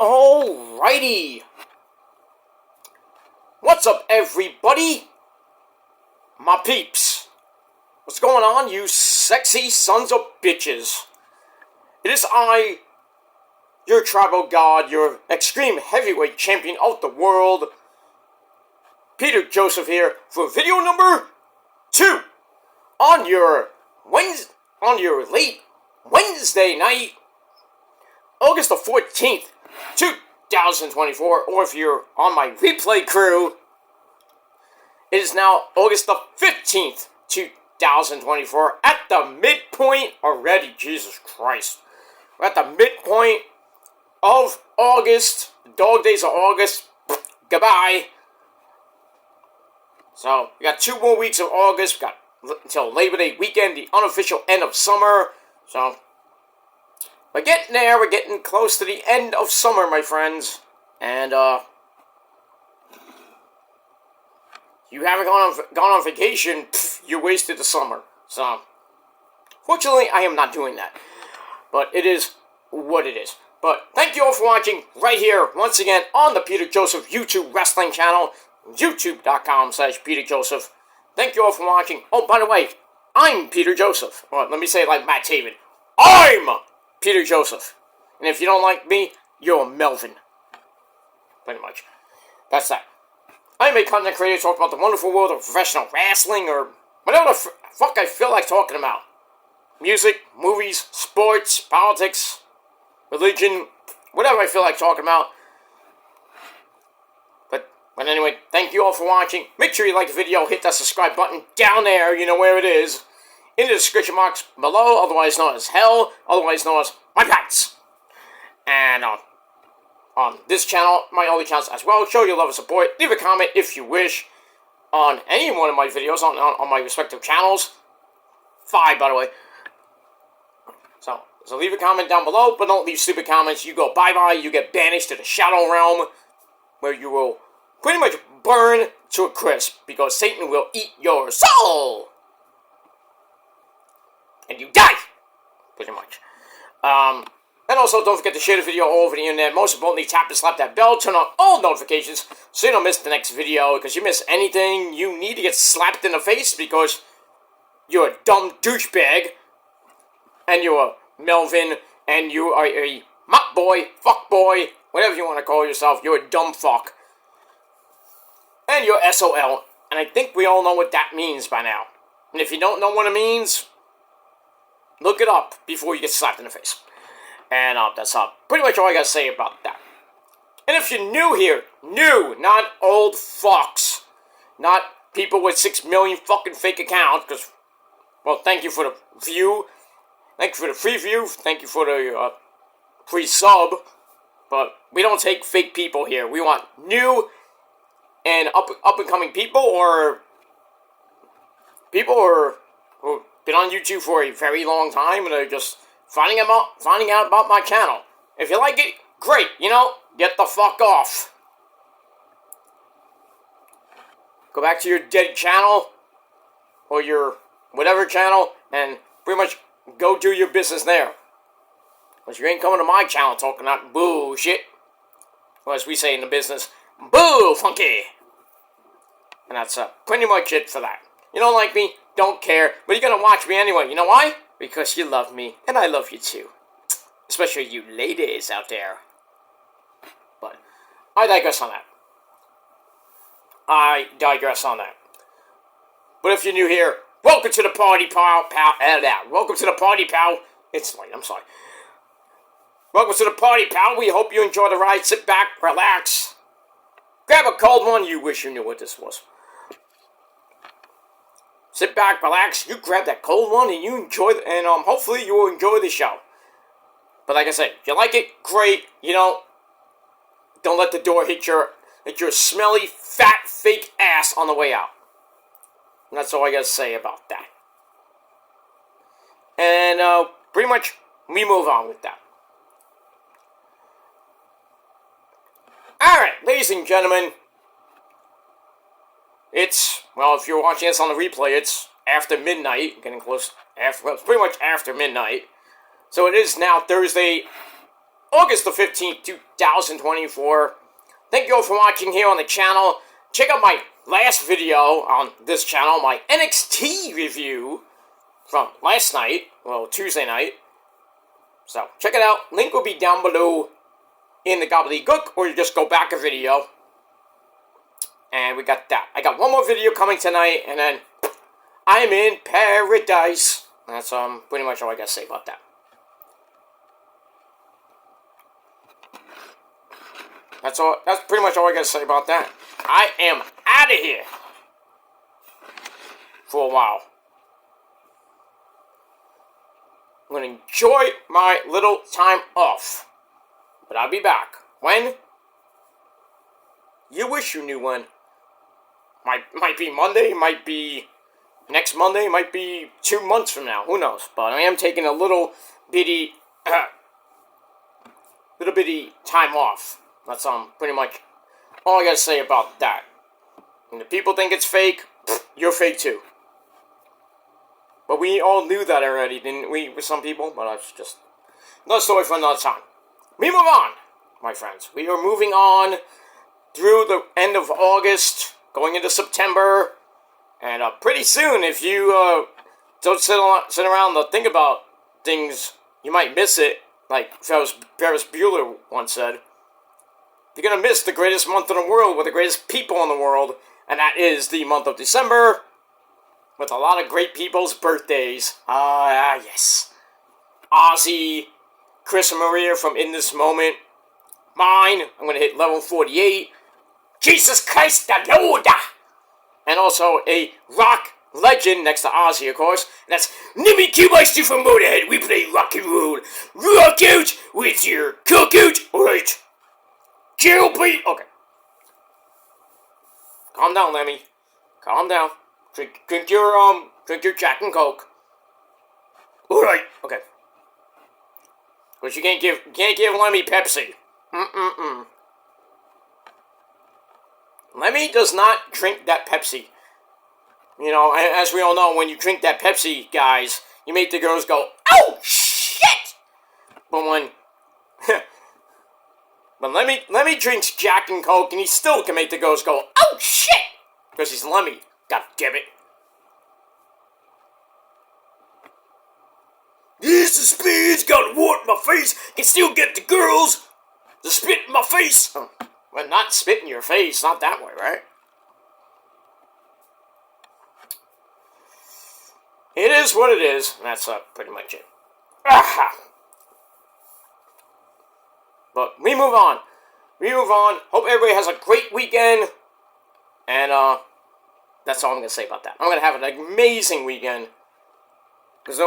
Alrighty. What's up, everybody? My peeps. What's going on, you sexy sons of bitches? It is I, your tribal god, your extreme heavyweight champion of the world, Peter Joseph here for video number 2 on your late Wednesday night, August the 14th, 2024, or if you're on my replay crew, it is now August the 15th, 2024, at the midpoint already, Jesus Christ. We're at the midpoint of August, dog days of August, goodbye. So, we got 2 more weeks of August, we got until Labor Day weekend, the unofficial end of summer, so we're getting there, we're getting close to the end of summer, my friends, and, you haven't gone on vacation, you wasted the summer, so, fortunately, I am not doing that, but it is what it is. But thank you all for watching right here, once again, on the Peter Joseph YouTube wrestling channel, youtube.com/Peter Joseph. Thank you all for watching. Oh, by the way, I'm Peter Joseph. Or let me say it like Matt Taven. I'm Peter Joseph. And if you don't like me, you're Melvin. Pretty much. That's that. I'm a content creator talking about the wonderful world of professional wrestling or whatever the fuck I feel like talking about. Music, movies, sports, politics, religion, whatever I feel like talking about. But anyway, thank you all for watching. Make sure you like the video, hit that subscribe button down there, you know where it is, in the description box below, otherwise known as hell, otherwise known as my pants. And on this channel, my other channels as well, show your love and support. Leave a comment if you wish on any one of my videos on my respective channels. 5, by the way. So leave a comment down below, but don't leave stupid comments. You go bye-bye, you get banished to the Shadow Realm, where you will pretty much burn to a crisp, because Satan will eat your soul! And you die! Pretty much. And also, don't forget to share the video all over the internet. Most importantly, tap and slap that bell, turn on all notifications, so you don't miss the next video, because you miss anything, you need to get slapped in the face, because you're a dumb douchebag, and you're a Melvin, and you are a mop boy, fuck boy, whatever you want to call yourself, you're a dumb fuck. And you're SOL, and I think we all know what that means by now. And if you don't know what it means, look it up before you get slapped in the face. And that's pretty much all I gotta say about that. And if you're new here, new, not old fucks, not people with 6 million fucking fake accounts, because, well, thank you for the view, thank you for the free view, thank you for the free sub, but we don't take fake people here. We want new and up-and-coming people, or people who've been on YouTube for a very long time, and are just finding out about my channel. If you like it, great, you know, get the fuck off. Go back to your dead channel, or your whatever channel, and pretty much go do your business there. Because you ain't coming to my channel talking that bullshit. Or as we say in the business, boo, funky! And that's pretty much it for that. You don't like me, don't care, but you're gonna watch me anyway. You know why? Because you love me, and I love you too. Especially you ladies out there. But I digress on that. But if you're new here, welcome to the party, pal. Welcome to the party, pal. It's late, I'm sorry. Welcome to the party, pal. We hope you enjoy the ride. Sit back, relax. Grab a cold one. You wish you knew what this was. Sit back, relax. You grab that cold one and you enjoy and hopefully you will enjoy the show. But like I said, if you like it, great. You know, don't let the door hit your smelly, fat, fake ass on the way out. And that's all I gotta say about that. And pretty much we move on with that. Alright, ladies and gentlemen, it's, well, if you're watching this on the replay, it's after midnight, getting close, well, it's pretty much after midnight. So it is now Thursday, August the 15th, 2024. Thank you all for watching here on the channel. Check out my last video on this channel, my NXT review from last night, well, Tuesday night. So, check it out. Link will be down below in the gobbledygook, or you just go back a video. And we got that. I got one more video coming tonight, and then I'm in paradise. That's pretty much all I gotta say about that. That's pretty much all I gotta say about that. I am out of here for a while. I'm gonna enjoy my little time off. But I'll be back. When? You wish you knew when. Might be Monday, might be next Monday, might be 2 months from now. Who knows? But I am taking a little bitty time off. That's pretty much all I gotta say about that. And if people think it's fake, you're fake too. But we all knew that already, didn't we, with some people? But that's just another story for another time. We move on, my friends. We are moving on through the end of August, going into September. And pretty soon, if you don't sit around and think about things, you might miss it. Like Ferris Bueller once said. You're going to miss the greatest month in the world with the greatest people in the world. And that is the month of December. With a lot of great people's birthdays. Yes. Ozzy, Chris and Maria from In This Moment. Mine, I'm going to hit level 48. Jesus Christ the Lord! And also a rock legend next to Ozzy, of course. And that's Nimmy Q-Meister from Motorhead. We play rock and roll. Rock out with your cook out. Alright. Jailbeat. Okay. Calm down, Lemmy. Calm down. Drink your Jack and Coke. Alright. Okay. But you can't give Lemmy Pepsi. Lemmy does not drink that Pepsi. You know, as we all know, when you drink that Pepsi, guys, you make the girls go, "Oh shit!" But when Lemmy drinks Jack and Coke, and he still can make the girls go, "Oh shit!" Because he's Lemmy. God damn it. Yes, the spit's got water in my face. Can still get the girls to spit in my face. Well, not spit in your face. Not that way, right? It is what it is. And that's pretty much it. Aha. But we move on. Hope everybody has a great weekend. And that's all I'm going to say about that. I'm going to have an amazing weekend. Because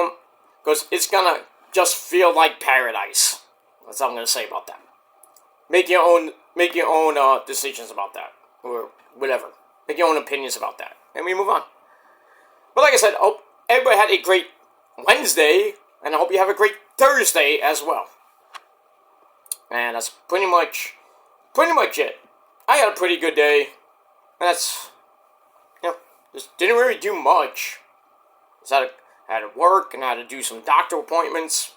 it's going to just feel like paradise. That's all I'm going to say about that. Make your own decisions about that. Or whatever. Make your own opinions about that. And we move on. But like I said, I hope everybody had a great Wednesday. And I hope you have a great Thursday as well. And that's pretty much it. I had a pretty good day. And that's, just didn't really do much. Just had to work and had to do some doctor appointments.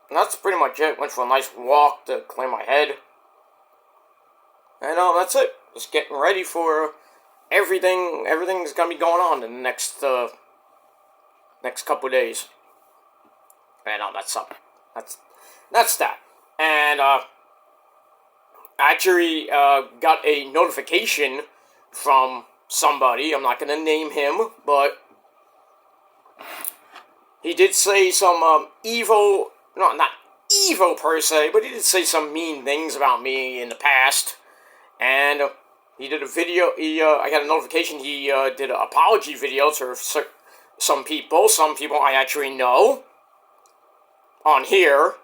And that's pretty much it. Went for a nice walk to clear my head. And that's it. Just getting ready for everything. Everything's gonna be going on in the next couple of days. And that's up. That's that. And I actually got a notification from somebody. I'm not gonna name him, but he did say some evil. No, not evil per se, but he did say some mean things about me in the past. And he did a video. I got a notification. He did an apology video to some people. Some people I actually know on here.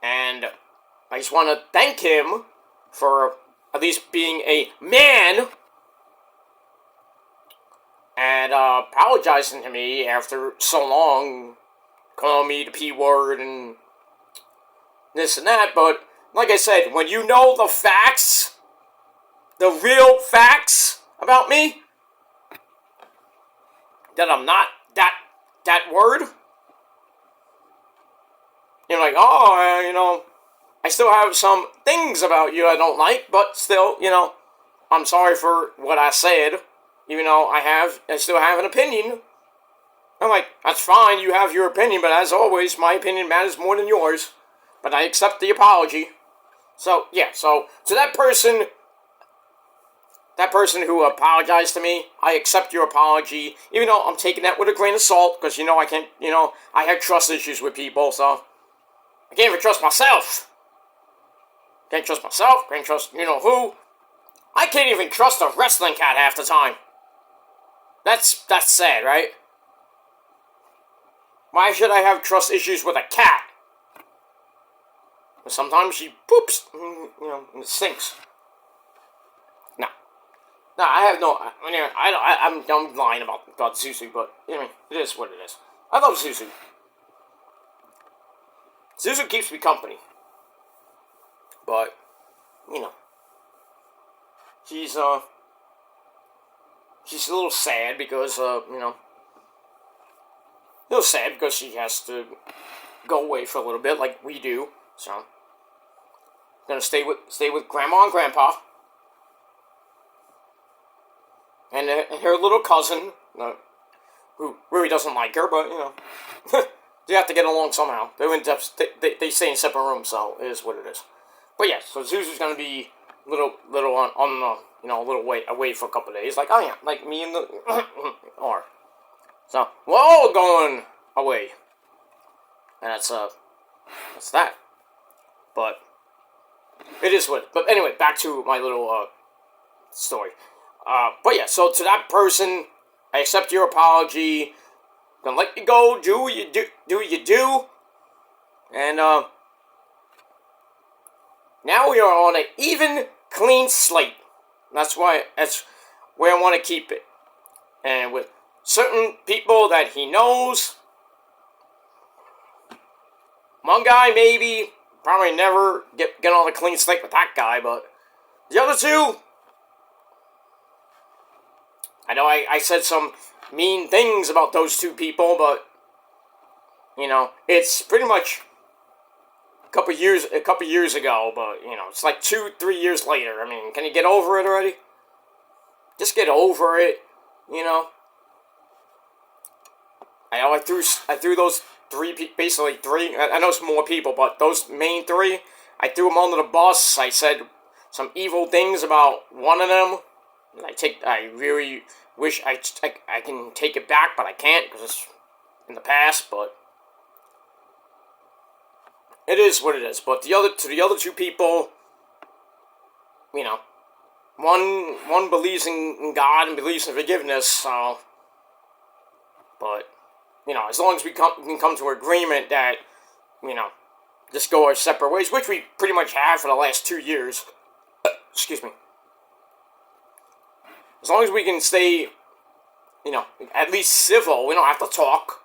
And I just want to thank him for at least being a man and apologizing to me after so long, calling me the P word and this and that. But like I said, when you know the facts, the real facts about me, that I'm not that word, you're like, oh, I still have some things about you I don't like, but still, I'm sorry for what I said, even though I still have an opinion. I'm like, that's fine, you have your opinion, but as always, my opinion matters more than yours. But I accept the apology. So, yeah, so to that person who apologized to me, I accept your apology, even though I'm taking that with a grain of salt, because, I can't, I have trust issues with people, so I can't even trust myself. Can't trust myself, can't trust who. I can't even trust a wrestling cat half the time. That's sad, right? Why should I have trust issues with a cat? Sometimes she poops, and it stinks. No, I have no. I'm lying about Zuzu, but it is what it is. I love Zuzu. Zuzu keeps me company, but she's a little sad because a little sad because she has to go away for a little bit, like we do. So, gonna stay with Grandma and Grandpa. And her little cousin, who really doesn't like her, but, they have to get along somehow. They stay in separate rooms, so it is what it is. But yeah, so Zuzu's gonna be little on a little away for a couple of days, like, oh yeah, like me and the, or, so, we're all going away. And that's that. But, it is what, but anyway, back to my little, story. But yeah, so to that person, I accept your apology. Gonna let you go. Do what you do. And now we are on an even, clean slate. That's where I want to keep it. And with certain people that he knows, one guy maybe probably never get on a clean slate with that guy, but the other two. I know I said some mean things about those two people, but, it's pretty much a couple years ago, but, it's like 2-3 years later. I mean, can you get over it already? Just get over it, I know I threw those basically three, I know it's more people, but those main three, I threw them under the bus. I said some evil things about one of them. I really wish I can take it back, but I can't because it's in the past. But it is what it is. But the other two people, one believes in God and believes in forgiveness. So, but as long as we can come to an agreement that just go our separate ways, which we pretty much have for the last 2 years. Excuse me. As long as we can stay, at least civil, we don't have to talk.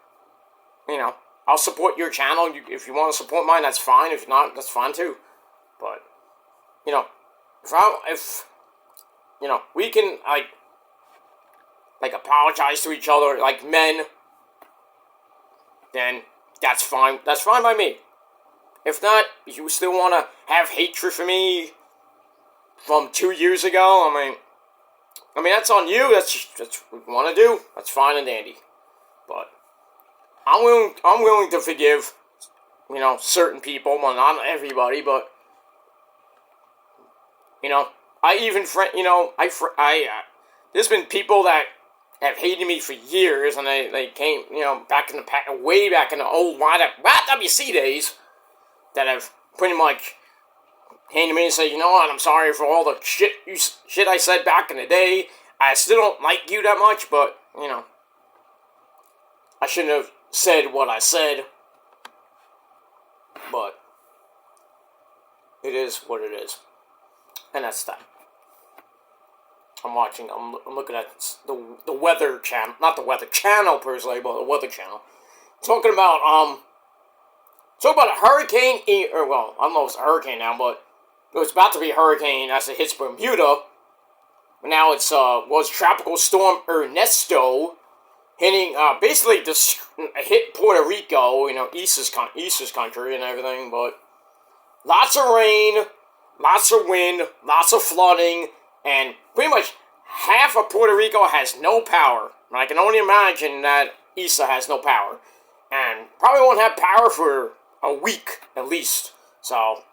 I'll support your channel. If you want to support mine, that's fine. If not, that's fine too. But, if we can, apologize to each other like men, then that's fine. That's fine by me. If not, if you still want to have hatred for me from 2 years ago, I mean, that's on you. That's what you want to do. That's fine and dandy. But I'm willing to forgive, certain people. Well, not everybody, but I even there's been people that have hated me for years, and they came, back in way back in the old YWC days, that have pretty much came to me and said, you know what, I'm sorry for all the shit I said back in the day. I still don't like you that much, but, I shouldn't have said what I said. But it is what it is. And that's that. I'm looking at the weather channel, not the weather channel per se, but the weather channel. Talking about a hurricane, I don't know if it's a hurricane now, but it was about to be a hurricane as it hits Bermuda. Now it's, was Tropical Storm Ernesto, hitting, basically just hit Puerto Rico, East's country and everything, but lots of rain, lots of wind, lots of flooding, and pretty much half of Puerto Rico has no power. And I can only imagine that Issa has no power. And probably won't have power for a week, at least. So,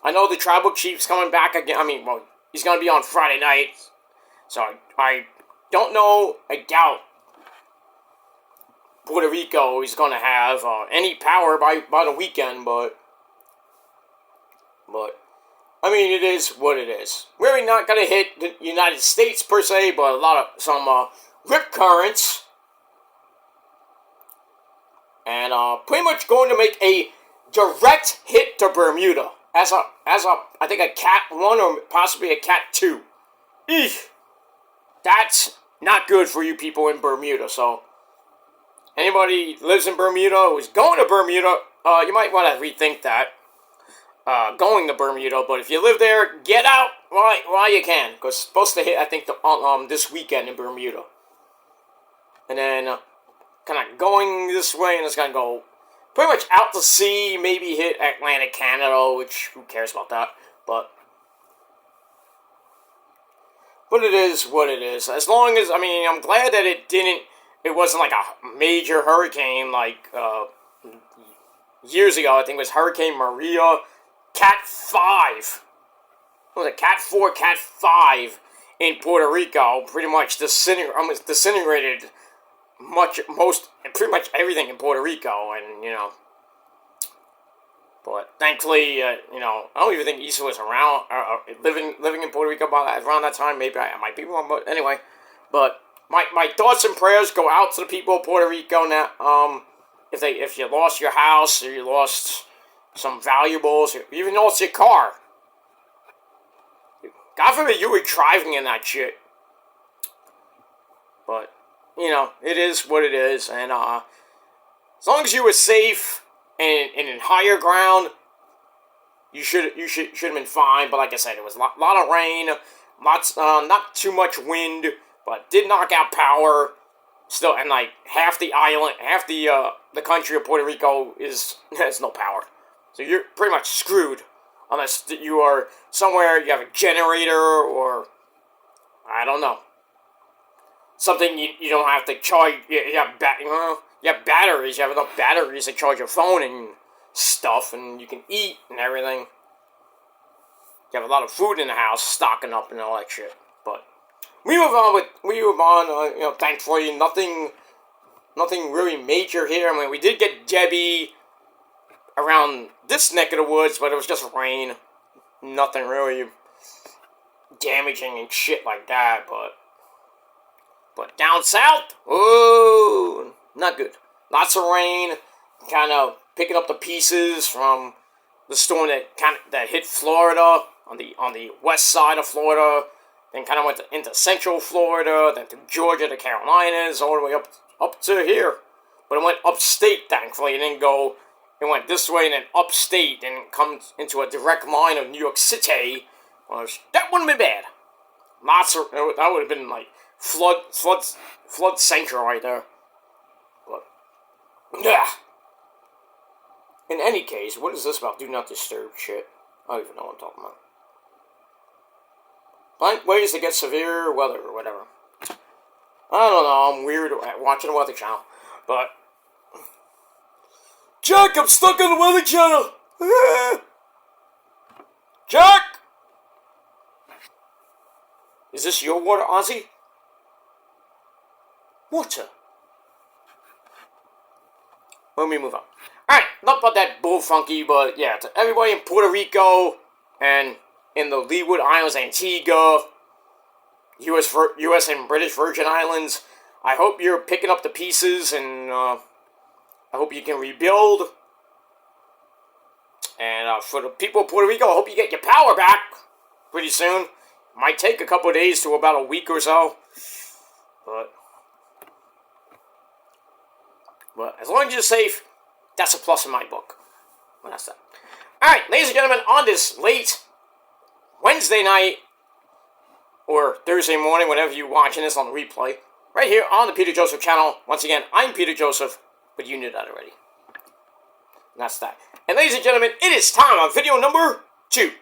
I know the tribal chief's coming back again. He's going to be on Friday night. So, I don't know, I doubt Puerto Rico is going to have any power by the weekend, but it is what it is. We're not going to hit the United States per se, but a lot of some rip currents, and pretty much going to make a direct hit to Bermuda as I think a Cat 1 or possibly a Cat 2. Eesh. That's not good for you people in Bermuda. So anybody lives in Bermuda who's going to Bermuda, you might want to rethink that. Going to Bermuda, but if you live there, get out while you can, because it's supposed to hit, I think, this weekend in Bermuda. And then, kind of going this way, and it's going to go pretty much out to sea, maybe hit Atlantic Canada, which, who cares about that, but it is what it is. As long as, I'm glad that it wasn't like a major hurricane, like, years ago. I think it was Hurricane Maria, Cat 5. What was it? Cat 4, Cat 5 in Puerto Rico. Pretty much disintegrated pretty much everything in Puerto Rico. And, but thankfully, I don't even think Issa was around, living in Puerto Rico around that time. Maybe I might be wrong, but anyway. But my thoughts and prayers go out to the people of Puerto Rico now. If you lost your house, or you lost some valuables, or you even lost your car. God forbid you were driving in that shit. But, it is what it is. And as long as you were safe and in higher ground, you should have been fine. But like I said, it was a lot of rain, not too much wind, but did knock out power. Still, and like half the island, half the country of Puerto Rico has no power. So you're pretty much screwed unless you are somewhere you have a generator or I don't know, something you don't have to charge. You have batteries. You have enough batteries to charge your phone and stuff, and you can eat and everything. You have a lot of food in the house, stocking up and all that shit. But we move on. Thankfully, nothing really major here. We did get Debbie around this neck of the woods, but it was just rain. Nothing really damaging and shit like that, but down south, oh, not good. Lots of rain, kind of picking up the pieces from the storm that hit Florida on the west side of Florida. Then kind of went into central Florida, then to Georgia, the Carolinas, all the way up to here. But it went upstate, thankfully. It went this way and then upstate and comes into a direct line of New York City. Well, that wouldn't be bad. That would have been like flood central right there. But, yeah. In any case, what is this about do not disturb shit? I don't even know what I'm talking about. Find ways to get severe weather or whatever. I don't know, I'm weird watching the Weather Channel. But, Jack, I'm stuck on the Weather Channel! Jack! Is this your water, Ozzy? Water. Let me move on. Alright, not about that bull funky, but yeah, to everybody in Puerto Rico and in the Leeward Islands, Antigua, U.S. and British Virgin Islands, I hope you're picking up the pieces, and I hope you can rebuild. And for the people of Puerto Rico, I hope you get your power back pretty soon. Might take a couple of days to about a week or so, but as long as you're safe, that's a plus in my book. Well, that's that. Alright, ladies and gentlemen, on this late Wednesday night, or Thursday morning, whenever you're watching this on the replay, right here on the Peter Joseph channel. Once again, I'm Peter Joseph, but you knew that already. And that's that. And ladies and gentlemen, it is time on video number 2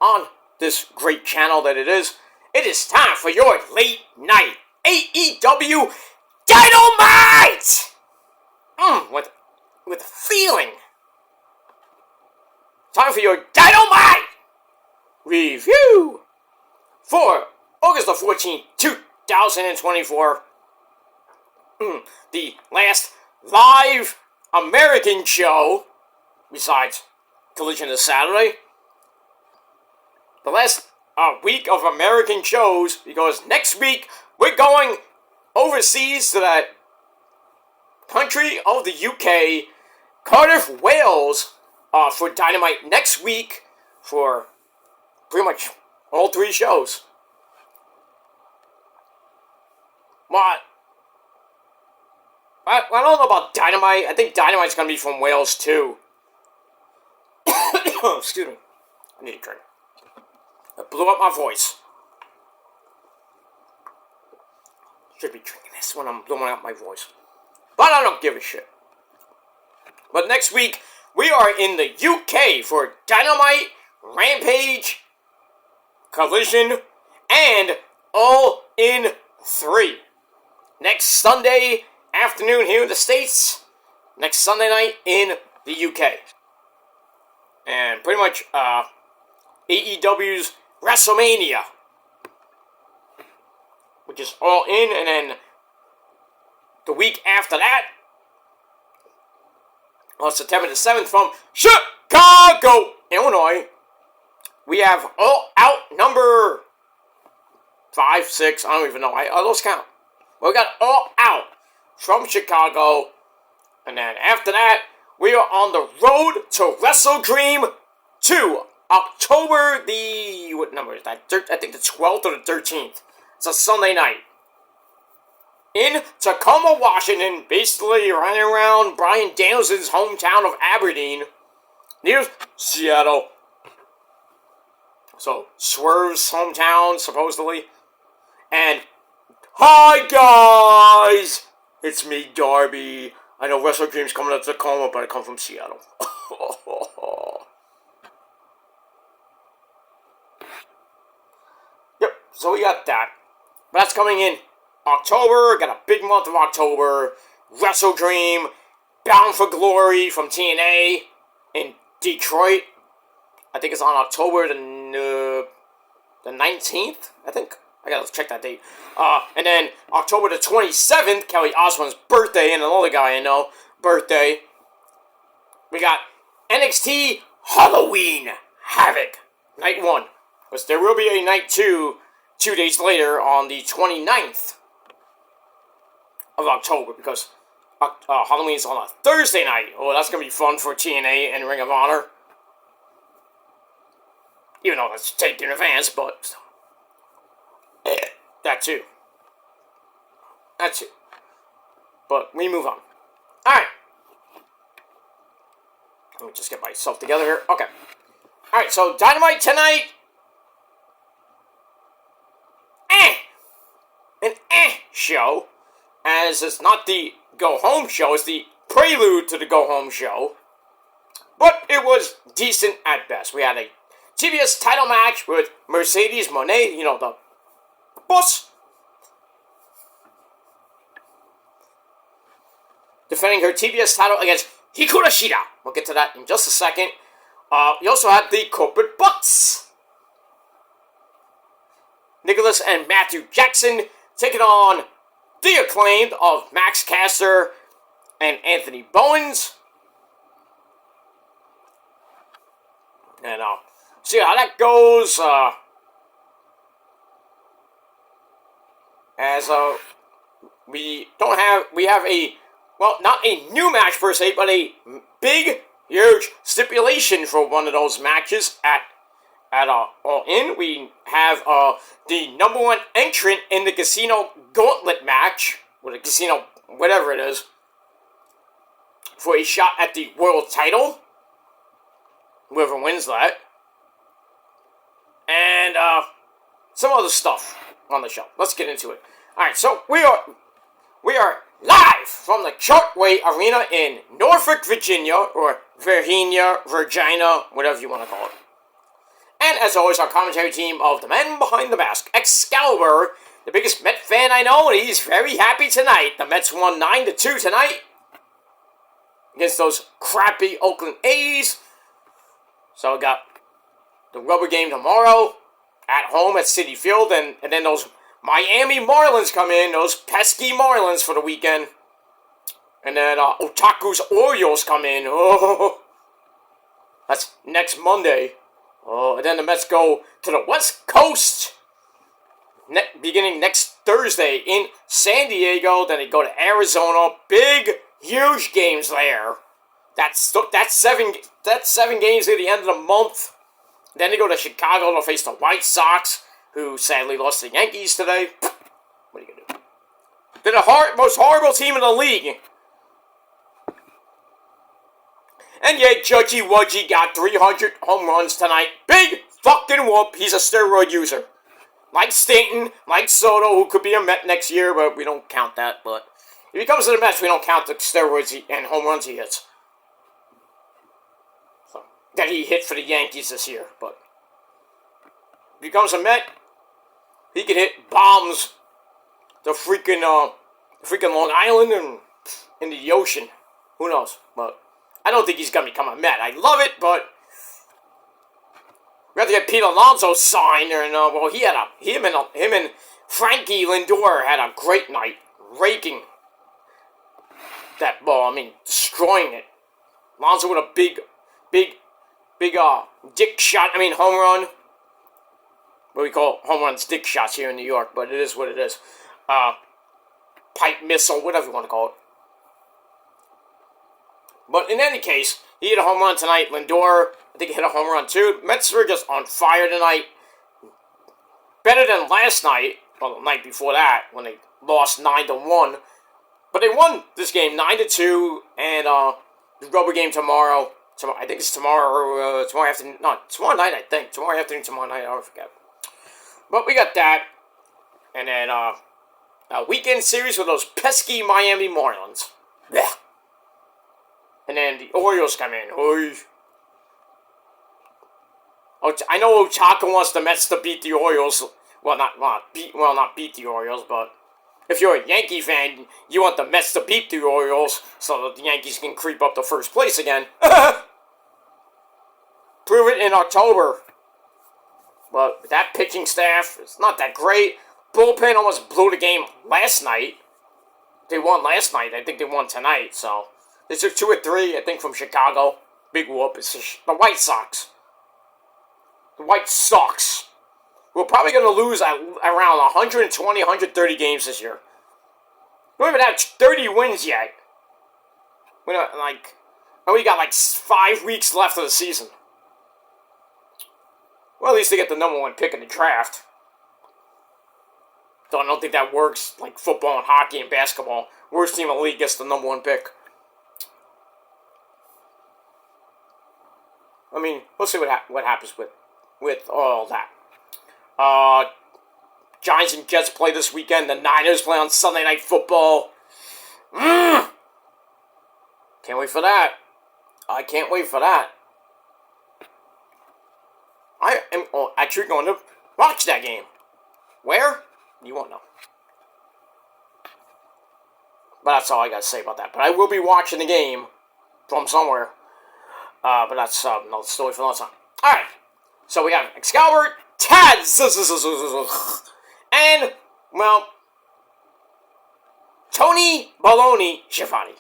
on this great channel that it is. It is time for your late night AEW Dynamite! With feeling. Time for your Dynamite review for August the 14th, 2024. The last live American show, besides Collision this Saturday. The last week of American shows, because next week we're going overseas to that country of the UK, Cardiff, Wales, for Dynamite next week for pretty much all 3 shows. What? I don't know about Dynamite. I think Dynamite's going to be from Wales too. Excuse me. I need a drink. I blew up my voice. Should be drinking this when I'm blowing up my voice. But I don't give a shit. But next week, we are in the UK for Dynamite, Rampage, Collision, and All In 3. Next Sunday afternoon here in the States. Next Sunday night in the UK. And pretty much AEW's WrestleMania, which is All In, and then the week after that, on September the 7th, from Chicago, Illinois, we have All Out number 5, 6, I don't even know, I lost count. But we got All Out from Chicago, and then after that, we are on the road to Wrestle Dream 2, October the, what number is that? I think the 12th or the 13th. It's a Sunday night. In Tacoma, Washington, basically right around Bryan Danielson's hometown of Aberdeen, near Seattle. So, Swerve's hometown, supposedly. And, hi guys! It's me, Darby. I know Wrestle Dream's coming up to Tacoma, but I come from Seattle. Yep, so we got that. But that's coming in October. Got a big month of October. Wrestle Dream, Bound for Glory from TNA in Detroit. I think it's on October the 19th, I think. I gotta check that date. And then October the 27th, Kelly Osbourne's birthday, and another guy I know, birthday. We got NXT Halloween Havoc, night 1. But there will be a night 2, 2 days later on the 29th of October, because Halloween's on a Thursday night. Oh, that's gonna be fun for TNA and Ring of Honor. Even though that's taped in advance, but that too. That's it. But we move on. Alright. Let me just get myself together here. Okay. Alright, so Dynamite tonight. An show. As it's not the go home show, it's the prelude to the go home show. But it was decent at best. We had a TBS title match with Mercedes Moné, you know, the boss, defending her TBS title against Hikaru Shida. We'll get to that in just a second. We also had the Corporate Bucks, Nicholas and Matthew Jackson, taking on the Acclaimed of Max Caster and Anthony Bowens. And see how that goes. As we have a, well, not a new match per se, but a big, huge stipulation for one of those matches at All In. We have the number 1 entrant in the Casino Gauntlet match, with a Casino, whatever it is, for a shot at the world title. Whoever wins that. And some other stuff on the show. Let's get into it. Alright, so we are we are live from the Chartway Arena in Norfolk, Virginia, or Virginia, whatever you want to call it. And as always, our commentary team of the men behind the mask, Excalibur, the biggest Met fan I know, and he's very happy tonight. The Mets won 9-2 tonight against those crappy Oakland A's. So we got the rubber game tomorrow at home at Citi Field, and then those Miami Marlins come in, those pesky Marlins for the weekend. And then Otaku's Orioles come in. Oh, that's next Monday. Oh, and then the Mets go to the West Coast beginning next Thursday in San Diego. Then they go to Arizona. Big, huge games there. That's seven games at the end of the month. Then they go to Chicago to face the White Sox, who sadly lost to the Yankees today. What are you going to do? They're the most horrible team in the league. And yet, Judgy Wudgy got 300 home runs tonight. Big fucking whoop. He's a steroid user. Like Stanton, like Soto, who could be a Met next year, but we don't count that. But if he comes to the Mets, we don't count the steroids and home runs he hits. So, that he hit for the Yankees this year. But if he becomes a Met, he can hit bombs the freaking Long Island and in the ocean. Who knows? But I don't think he's going to become a Met. I love it, but we have to get Pete Alonso signed. And, well, him and Frankie Lindor had a great night, raking that ball. I mean, destroying it. Alonso with a big dick shot. I mean, home run. What we call home runs, dick shots here in New York, but it is what it is. Pipe missile, whatever you want to call it. But in any case, he hit a home run tonight. Lindor, I think he hit a home run too. Mets were just on fire tonight. Better than last night, well, the night before that, when they lost 9-1. But they won this game 9-2, and the rubber game tomorrow. I think it's tomorrow afternoon. No, tomorrow night, I think. Tomorrow afternoon, tomorrow night, I don't forget. But we got that. And then a weekend series with those pesky Miami Marlins. Blech. And then the Orioles come in. Oy. I know Ohtaka wants the Mets to beat the Orioles. Well, not beat the Orioles, but if you're a Yankee fan, you want the Mets to beat the Orioles so that the Yankees can creep up to first place again. Prove it in October. But that pitching staff is not that great. Bullpen almost blew the game last night. They won last night. I think they won tonight, so they took 2 or 3, I think, from Chicago. Big whoop. It's the White Sox. The White Sox. We're probably going to lose around 120, 130 games this year. We don't even have 30 wins yet. We got 5 weeks left of the season. Well, at least they get the number 1 pick in the draft. Though I don't think that works like football and hockey and basketball. Worst team in the league gets the number 1 pick. I mean, we'll see what happens with all that. Giants and Jets play this weekend. The Niners play on Sunday Night Football. Can't wait for that. I can't wait for that. I am actually going to watch that game. Where? You won't know. But that's all I got to say about that. But I will be watching the game from somewhere. But that's another story for another time. Alright. So we have Excalibur, Tad, and, well, Tony Baloney Schiavone.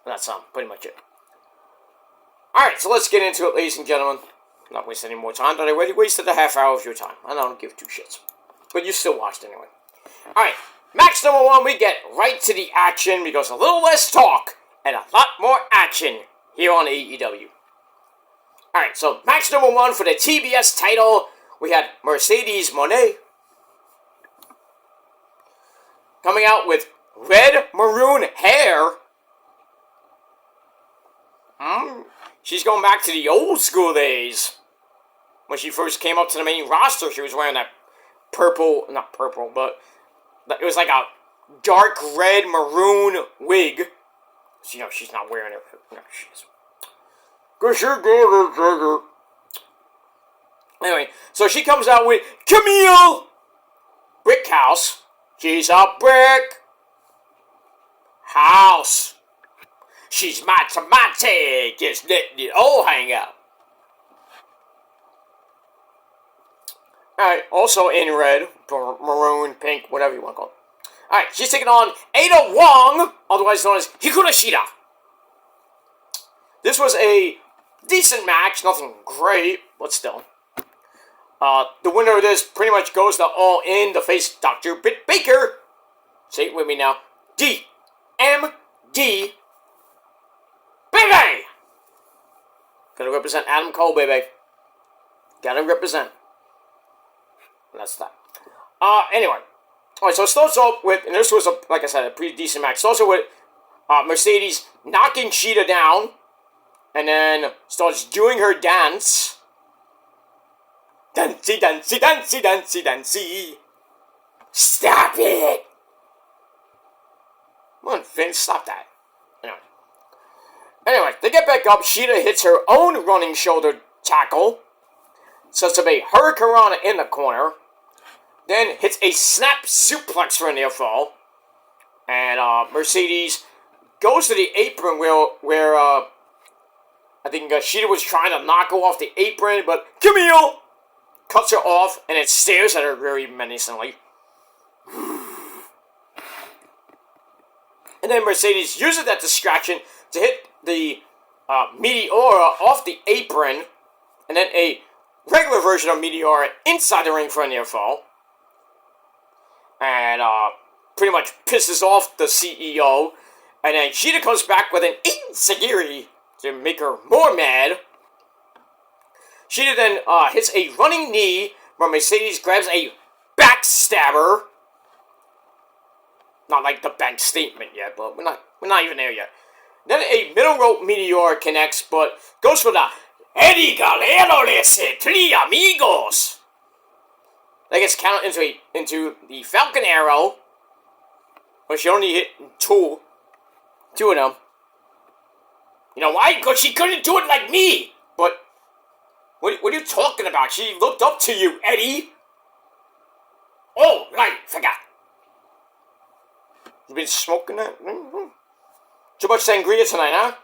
That's pretty much it. Alright, so let's get into it, ladies and gentlemen. Not waste any more time, but I already wasted a half hour of your time. I don't give 2 shits. But you still watched anyway. Alright, match number 1, we get right to the action because a little less talk and a lot more action here on AEW. Alright, so match number 1 for the TBS title, we had Mercedes Moné coming out with red maroon hair. She's going back to the old school days. When she first came up to the main roster, she was wearing that not purple, but it was like a dark red maroon wig. So, she's not wearing it. No, she is. Anyway, so she comes out with Camille Brick House. She's a brick house. She's matcha, just let it all hang out. Alright, also in red, maroon, pink, whatever you want to call it. Alright, she's taking on Ada Wong, otherwise known as Hikaru Shida. This was a decent match, nothing great, but still. The winner of this pretty much goes to All In to face Dr. Britt Baker. Say it with me now. DMD. Baby! Gotta represent Adam Cole, baby. Gotta represent. And that's that. Anyway. Alright, so it starts off with, and this was, like I said, a pretty decent match. It starts off with Mercedes knocking Shida down, and then starts doing her dance. Dancey, dancey, dancey, dancey, dancey. Stop it! Come on, Vince, stop that. Anyway, they get back up. Shida hits her own running shoulder tackle. Sets up a Hurricanrana in the corner. Then hits a snap suplex for a near fall. And Mercedes goes to the apron where I think Shida was trying to knock her off the apron, but Camille cuts her off and it stares at her very menacingly. And then Mercedes uses that distraction to hit the Meteora off the apron, and then a regular version of Meteora inside the ring for a near fall. And pretty much pisses off the CEO. And then Shida comes back with an Enziguri to make her more mad. Shida then hits a running knee where Mercedes grabs a backstabber. Not like the bank statement yet, but we're not even there yet. Then a middle rope Meteor connects, but goes for the Eddie Galero les tres amigos. That gets counted into the Falcon Arrow, but she only hit two of them. You know why? Because she couldn't do it like me. But what are you talking about? She looked up to you, Eddie. Oh, right, forgot. You been smoking that? Mm-hmm. Too much sangria tonight, huh?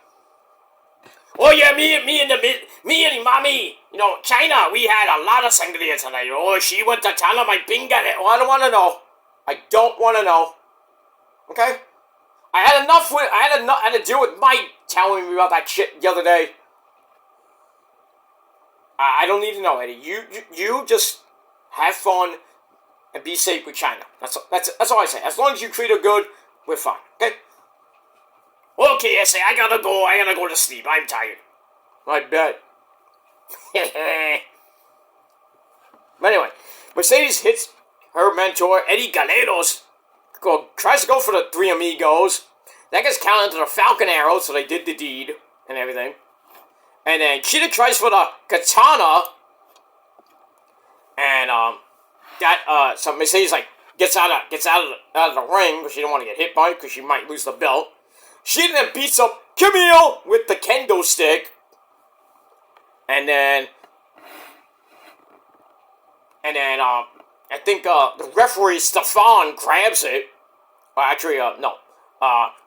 Oh yeah, me and mommy, China, we had a lot of sangria tonight. Oh, she went to tell him I binged it. Oh, I don't want to know. I don't want to know. Okay? I had to deal with Mike telling me about that shit the other day. I don't need to know, Eddie. You just have fun and be safe with China. That's all I say. As long as you treat her good, we're fine. Okay? Okay, I say I gotta go to sleep. I'm tired. I bet. But anyway, Mercedes hits her mentor, Eddie Galeros. Tries to go for the three amigos. That gets counted into the Falcon Arrow, so they did the deed and everything. And then Shida tries for the katana. And so Mercedes gets out of the ring because she don't want to get hit by it because she might lose the belt. She then beats up Camille with the kendo stick. And then I think the referee Stefan grabs it. Well, actually, no.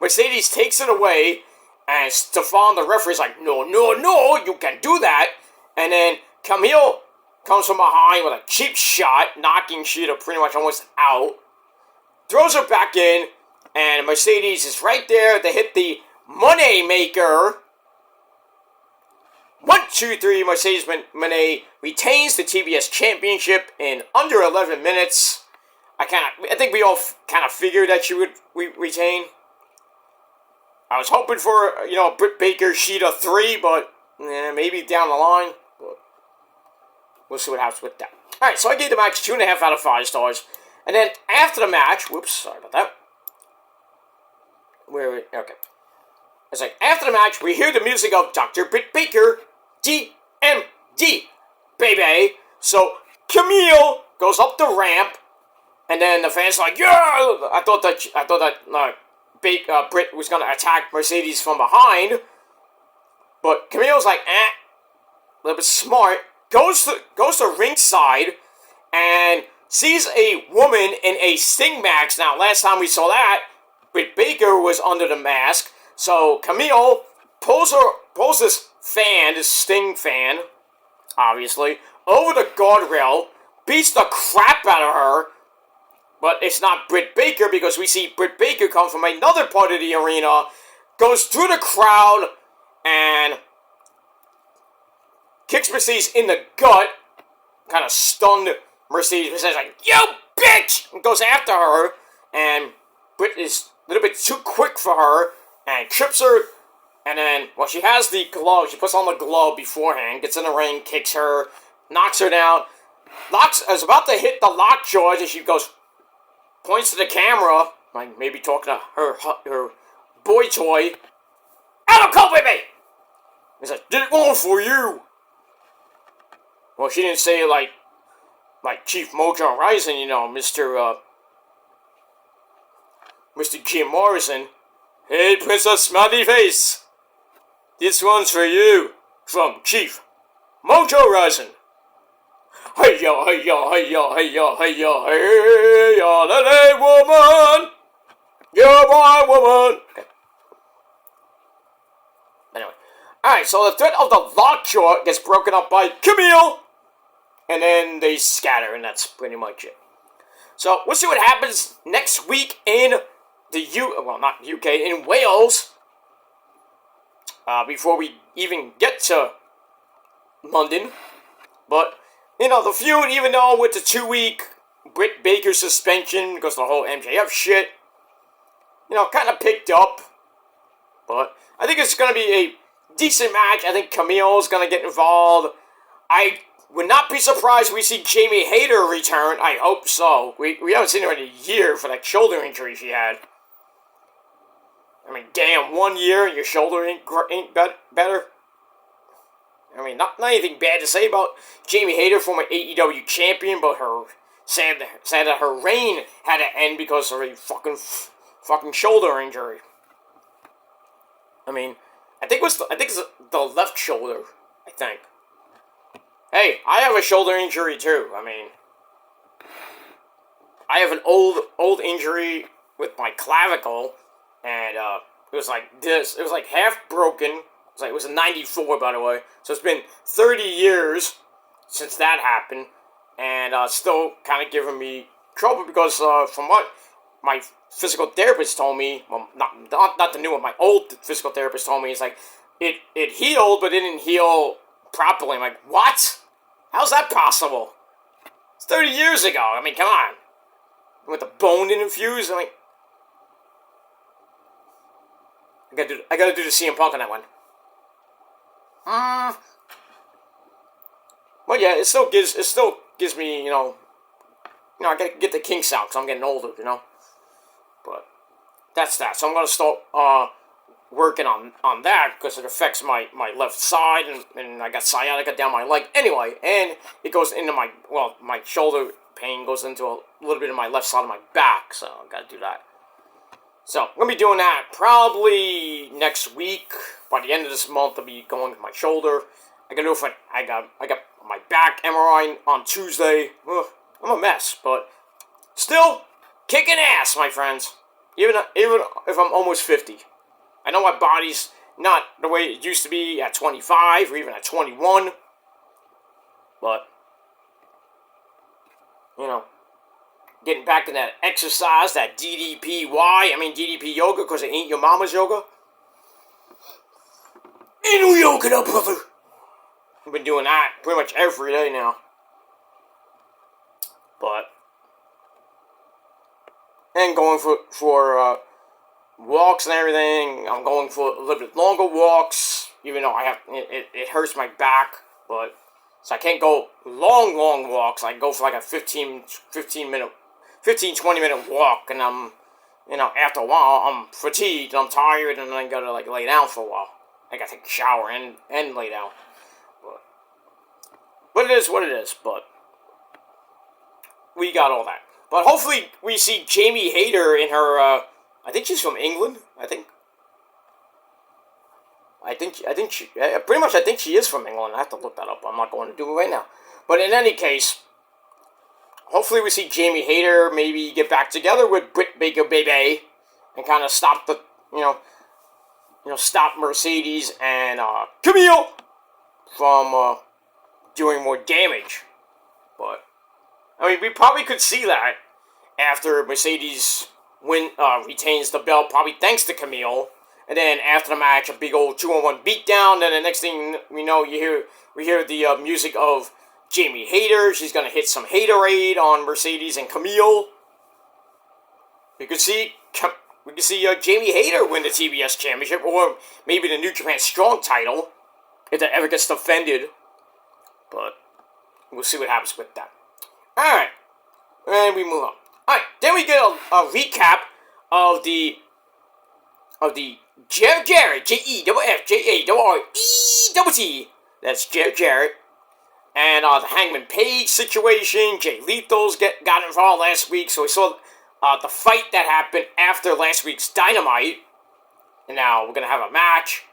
Mercedes takes it away, and Stefan, the referee, is like, no, you can do that. And then Camille comes from behind with a cheap shot, knocking Shida pretty much almost out. Throws her back in, and Mercedes is right there to hit the Money Maker. 1, 2, 3, Mercedes Moné retains the TBS Championship in under 11 minutes. I think we all kind of figured that she would retain. I was hoping for, Britt Baker, Shida 3, but maybe down the line. But we'll see what happens with that. Alright, so I gave the match 2.5 out of 5 stars. And then after the match, whoops, sorry about that. Okay. It's like, after the match, we hear the music of Dr. Britt Baker, DMD, baby. So, Camille goes up the ramp, And then the fans were like, yeah! I thought that Britt was gonna attack Mercedes from behind, but Camille's like, a little bit smart. Goes to ringside and sees a woman in a Sting mask. Now, last time we saw that, Britt Baker was under the mask. So Camille pulls this fan, this Sting fan, obviously, over the guardrail, beats the crap out of her. But it's not Britt Baker because we see Britt Baker come from another part of the arena, goes through the crowd, and kicks Mercedes in the gut, kind of stunned Mercedes. Mercedes like, you bitch! And goes after her, and Britt is a little bit too quick for her, and trips her, and then, well, she has the glove. She puts on the glove beforehand, gets in the ring, kicks her, knocks her down. Is about to hit the lockjaw, and she goes, points to the camera, like maybe talking to her boy toy. Adam, come with me! He's like, did it one for you. Well, she didn't say like Chief Mojo Rising, Mr. Jim Morrison. Hey, Princess Smiley Face. This one's for you, from Chief Mojo Rising. Hey ya, hey ya, hey ya, hey ya, hey ya, hey ya, lady woman. You're my woman. Okay. Anyway. Alright, so the threat of the lockjaw gets broken up by Camille. And then they scatter, and that's pretty much it. So, we'll see what happens next week in not UK, in Wales. Before we even get to London. But, the feud, even though with the 2-week Britt Baker suspension, because of the whole MJF shit, kind of picked up. But I think it's going to be a decent match. I think Camille's going to get involved. I would not be surprised if we see Jamie Hayter return. I hope so. We haven't seen her in a year for that shoulder injury she had. I mean, damn, 1 year and your shoulder ain't better. I mean, not anything bad to say about Jamie Hayter, former AEW champion, but her sad that her reign had to end because of a fucking shoulder injury. I mean, I think it's the left shoulder. I think. Hey, I have a shoulder injury too. I mean, I have an old injury with my clavicle, and it was like this. It was like half broken. It was in '94, by the way. So it's been 30 years since that happened, and still kind of giving me trouble because from what my physical therapist told me, well, not the new one, my old physical therapist told me, it's like it healed, but it didn't heal properly. I'm like, what? How's that possible? It's 30 years ago. I mean, come on. With the bone infused, I mean, I gotta do the CM Punk on that one. Well, yeah, it still gives me, I gotta get the kinks out because I'm getting older, But that's that. So I'm gonna start working on that because it affects my left side and I got sciatica down my leg anyway, and it goes into my shoulder pain goes into a little bit of my left side of my back, so I gotta do that. So I'm gonna be doing that probably next week. By the end of this month, I'll be going to my shoulder. I got my back MRI on Tuesday. Ugh, I'm a mess, but still kicking ass, my friends. Even if I'm almost 50, I know my body's not the way it used to be at 25 or even at 21, but getting back to that exercise, that DDPY. I mean DDP yoga because it ain't your mama's yoga. Ain't no yoga, no, brother. I've been doing that pretty much every day now. But and going for walks and everything. I'm going for a little bit longer walks, even though it hurts my back. But so I can't go long walks. I go for like a 20 minute walk, and I'm, after a while, I'm fatigued, and I'm tired, and I gotta, lay down for a while. I gotta take a shower and lay down. But it is what it is, but we got all that. But hopefully we see Jamie Hayter in her, I think she's from England, I think she, pretty much I think she is from England. I have to look that up. I'm not going to do it right now. But in any case, hopefully we see Jamie Hayter maybe get back together with Britt Baker Baby and kind of stop the, stop Mercedes and Camille from doing more damage. But I mean, we probably could see that after Mercedes retains the belt, probably thanks to Camille. And then after the match, a big old 2-on-1 beatdown. Then the next thing we know, we hear the music of Jamie Hayter. She's gonna hit some Haterade on Mercedes and Camille. We could see Jamie Hayter win the TBS Championship, or maybe the New Japan Strong title if that ever gets defended. But we'll see what happens with that. All right, and we move on. All right, then we get a recap of the Jeff Jarrett, JEFFJARRETT. That's Jeff Jarrett. And the Hangman Page situation. Jay Lethal's got involved last week, so we saw the fight that happened after last week's Dynamite. And now we're going to have a match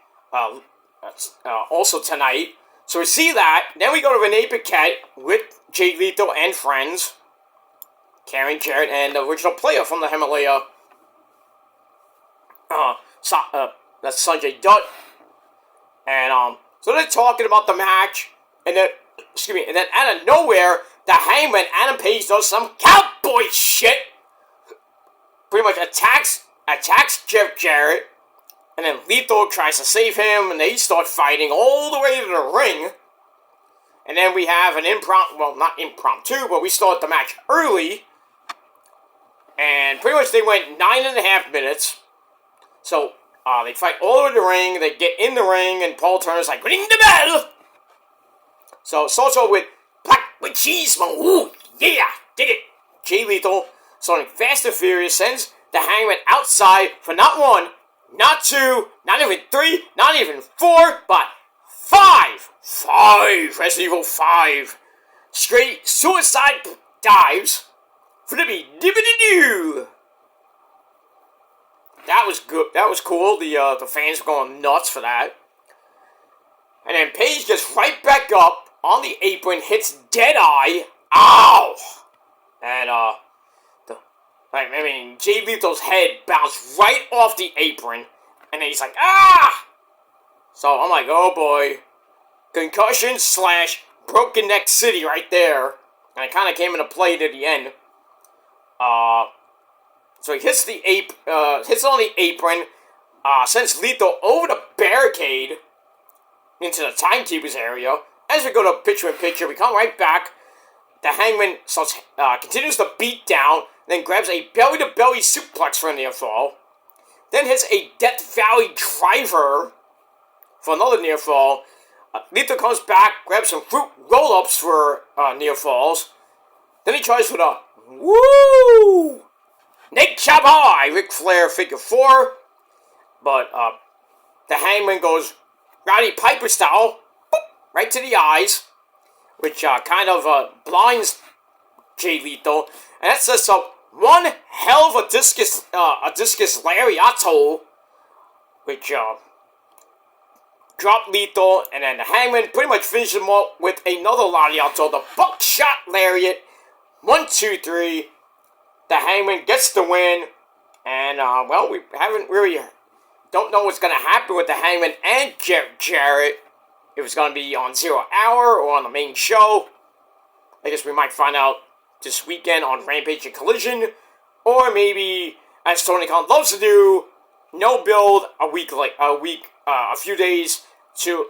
also tonight. So we see that. Then we go to Renee Paquette with Jay Lethal and friends. Karen Jarrett and the original player from the Himalaya. That's Sanjay Dutt. And so they're talking about the match. And then, and then out of nowhere, the Hangman Adam Page does some cowboy shit. Pretty much attacks Jeff Jarrett. And then Lethal tries to save him, and they start fighting all the way to the ring. And then we have an not impromptu, but we start the match early. And pretty much they went 9.5 minutes. So, they fight all over the ring, they get in the ring, and Paul Turner's like, ring the bell! So, it's also with Black with Cheese, ooh, yeah, dig it! Jay Lethal, starting Fast and Furious, sends the Hangman outside for not one, not two, not even three, not even four, but five! Resident Evil 5. Straight suicide dives. Flippy dippity doo. That was good. That was cool. The fans were going nuts for that. And then Paige gets right back up on the apron, hits Deadeye. Ow! And Jay Lethal's head bounced right off the apron, and then he's like, ah! So I'm like, oh boy, concussion / broken neck city right there, and it kind of came into play near the end. So he hits hits on the apron, sends Lethal over the barricade into the timekeeper's area. As we go to picture-in-picture, we come right back. The Hangman continues to beat down, then grabs a belly-to-belly suplex for a near fall. Then hits a Death Valley driver for another near fall. Lethal comes back, grabs some fruit roll-ups for near falls. Then he tries for the woo! Nick Chop High! Ric Flair figure 4. But the Hangman goes Roddy Piper style, boop, right to the eyes, which kind of blinds Jay Lethal. And that sets up one hell of a discus lariato, which dropped Lethal, and then the Hangman pretty much finished him up with another lariato, the buckshot lariat. 1, 2, 3. The Hangman gets the win, and we haven't really don't know what's going to happen with the Hangman and Jeff Jarrett. If it's going to be on 0 Hour or on the main show. I guess we might find out this weekend on Rampage and Collision, or maybe, as Tony Khan loves to do, no build a few days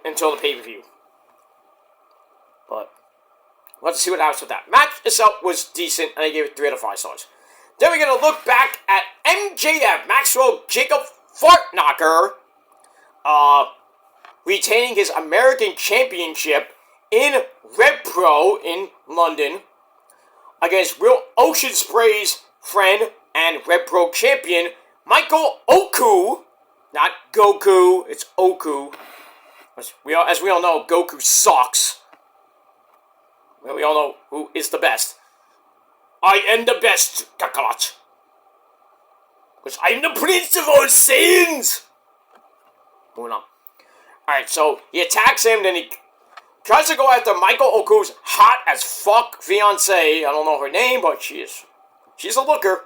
until the pay-per-view. But let's see what happens with that. Match itself was decent, and I gave it 3 out of 5 stars. Then we're going to look back at MJF, Maxwell Jacob Fartknocker, retaining his American Championship in Red Pro in London against Will Ocean Spray's friend and Red Pro champion, Michael Oku. Not Goku, it's Oku. As we all know, Goku sucks. Well, we all know who is the best. I am the best, Kakarot. Because I'm the prince of all Saiyans. Moving on. Alright, so he attacks him, then he tries to go after Michael Oku's hot as fuck fiancée. I don't know her name, but she's a looker.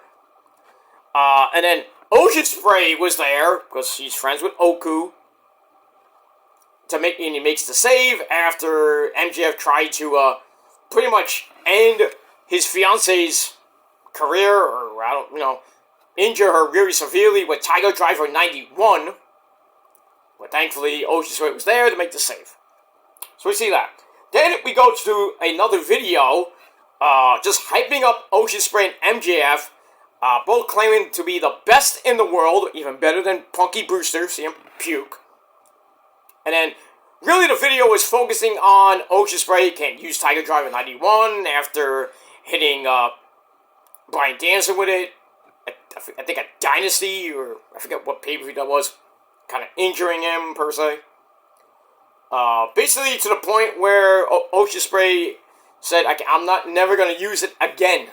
And then Ocean Spray was there, because he's friends with Oku. And he makes the save after MJF tried to, pretty much end his fiancée's career, or, injure her really severely with Tiger Driver 91. But thankfully, Ocean Spray was there to make the save. So we see that. Then we go to another video, just hyping up Ocean Spray and MJF, both claiming to be the best in the world, even better than Punky Brewster, see him puke. And then, really the video was focusing on Ocean Spray can't use Tiger Driver 91 after hitting Bryan Danielson with it. I think a Dynasty, or I forget what pay-per-view that was. Kind of injuring him, per se. Basically to the point where Ocean Spray said, I'm never going to use it again.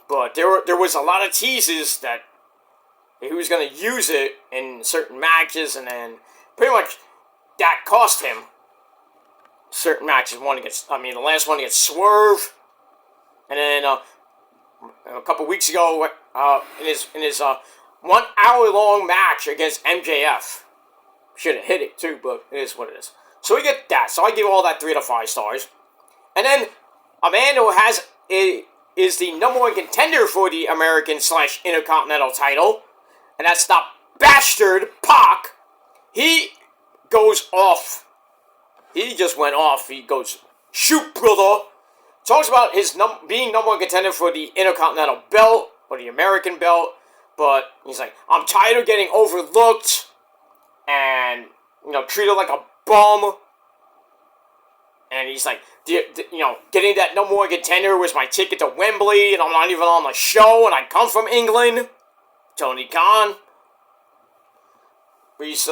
But there was a lot of teases that he was going to use it in certain matches, and then pretty much that cost him certain matches. The last one against Swerve, and then a couple weeks ago, in his 1 hour long match against MJF. Should have hit it too, but it is what it is. So we get that. So I give all that 3 out of 5 stars. And then a man who is the #1 contender for the American/Intercontinental title, and that's the bastard Pac. He goes off. He just went off. He goes, shoot, brother. Talks about his being #1 contender for the Intercontinental belt, or the American belt, but he's like, I'm tired of getting overlooked, and, treated like a bum, and he's like, getting that #1 contender was my ticket to Wembley, and I'm not even on the show, and I come from England, Tony Khan, but he's,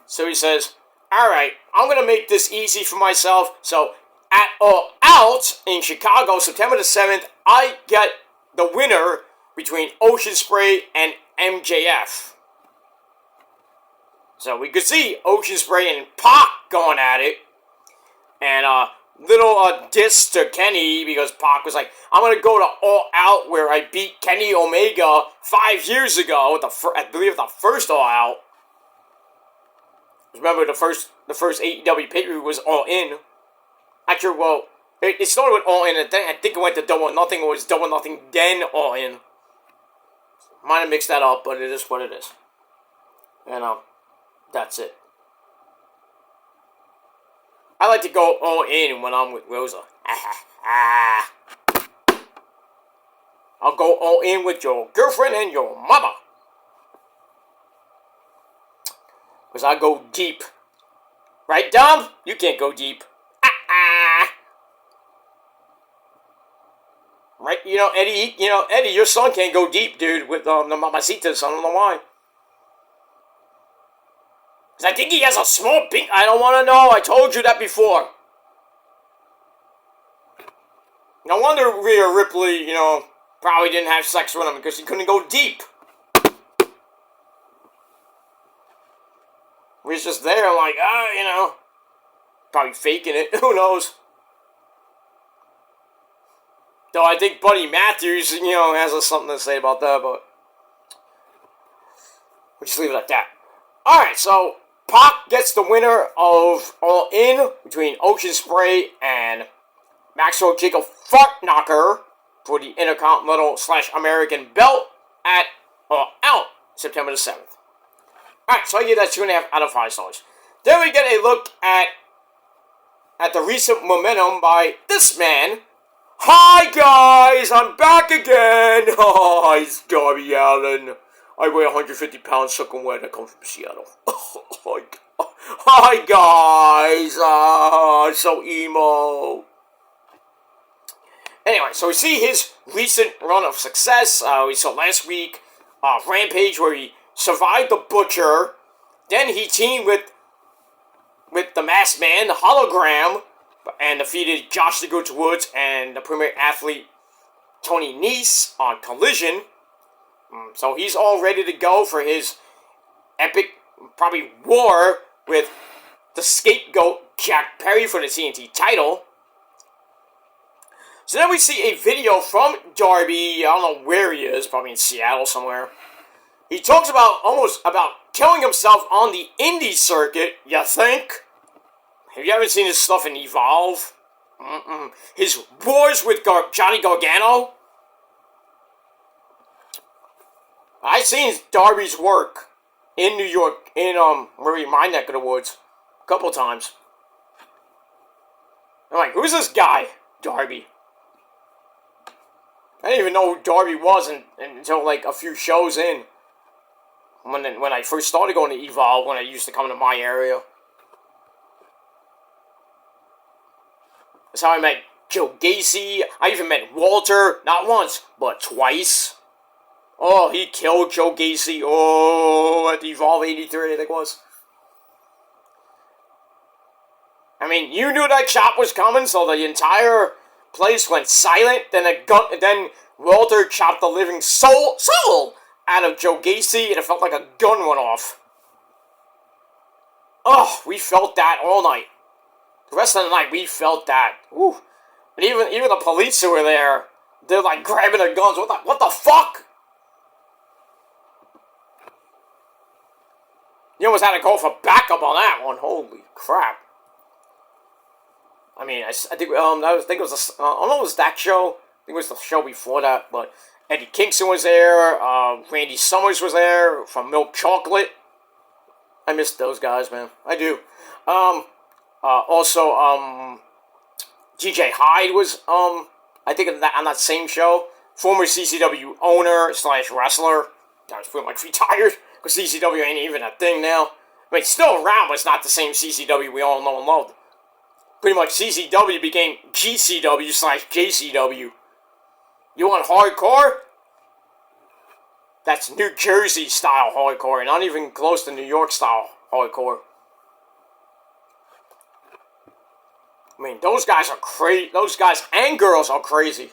so he says, alright, I'm gonna make this easy for myself, so at All Out in Chicago, September the 7th, I get the winner between Ocean Spray and MJF. So we could see Ocean Spray and Pac going at it. And little diss to Kenny, because Pac was like, I'm going to go to All Out where I beat Kenny Omega 5 years ago, I believe the first All Out. Remember, the first AEW pay-per-view was All In. Actually, well, it started with All In, and then I think it went to Double or Nothing, or it was Double or Nothing, then All In. Might have mixed that up, but it is what it is. And, that's it. I like to go all in when I'm with Rosa. I'll go all in with your girlfriend and your mama. Because I go deep. Right, Dom? You can't go deep. Right, Eddie, your son can't go deep, dude, with the mamacitas. I don't know why. Because I think he has a small pink. I don't want to know. I told you that before. No wonder Rhea Ripley, probably didn't have sex with him because he couldn't go deep. He was just there like, probably faking it. Who knows? Though I think Buddy Matthews, has something to say about that, but we'll just leave it at that. Alright, so Pac gets the winner of All In between Ocean Spray and Maxwell Jacob Fartknocker for the Intercontinental/American belt at All Out, September the 7th. Alright, so I give that 2.5 out of 5 stars. Then we get a look at the recent momentum by this man. Hi guys, I'm back again. Oh, it's Darby Allin. I weigh 150 pounds soaking wet. I come from Seattle. Hi guys. So emo. Anyway, so we see his recent run of success. We saw last week Rampage where he survived the Butcher. Then he teamed with with the Masked Man, the Hologram, and defeated Josh the Goods Woods and the Premier Athlete Tony Nese on Collision. So he's all ready to go for his epic, probably, war with the scapegoat Jack Perry for the TNT title. So then we see a video from Darby. I don't know where he is, probably in Seattle somewhere. He talks about killing himself on the indie circuit, you think? Have you ever seen his stuff in Evolve? His wars with Johnny Gargano? I've seen Darby's work in New York, in my neck of the woods, a couple times. I'm like, who's this guy, Darby? I didn't even know who Darby was until like a few shows in. When I first started going to Evolve, when I used to come to my area. That's how I met Joe Gacy. I even met Walter, not once, but twice. Oh, he killed Joe Gacy. Oh, at the Evolve 83, I think it was. I mean, you knew that chop was coming, so the entire place went silent. Then Walter chopped the living soul out of Joe Gacy, and it felt like a gun went off. Oh, we felt that all night. The rest of the night, we felt that. Ooh. And even the police who were there, they're like grabbing their guns. What the fuck? You almost had to call for backup on that one. Holy crap. I mean, I think it was I don't know, it was that show. I think it was the show before that, but Eddie Kingston was there. Randy Summers was there from Milk Chocolate. I miss those guys, man. I do. Also, GJ Hyde was, I think on that same show. Former CCW owner / wrestler. I was pretty much retired, because CCW ain't even a thing now. I mean, it's still around, but it's not the same CCW we all know and love. Pretty much CCW became GCW / JCW. You want hardcore? That's New Jersey style hardcore, not even close to New York style hardcore. I mean, those guys are crazy. Those guys and girls are crazy.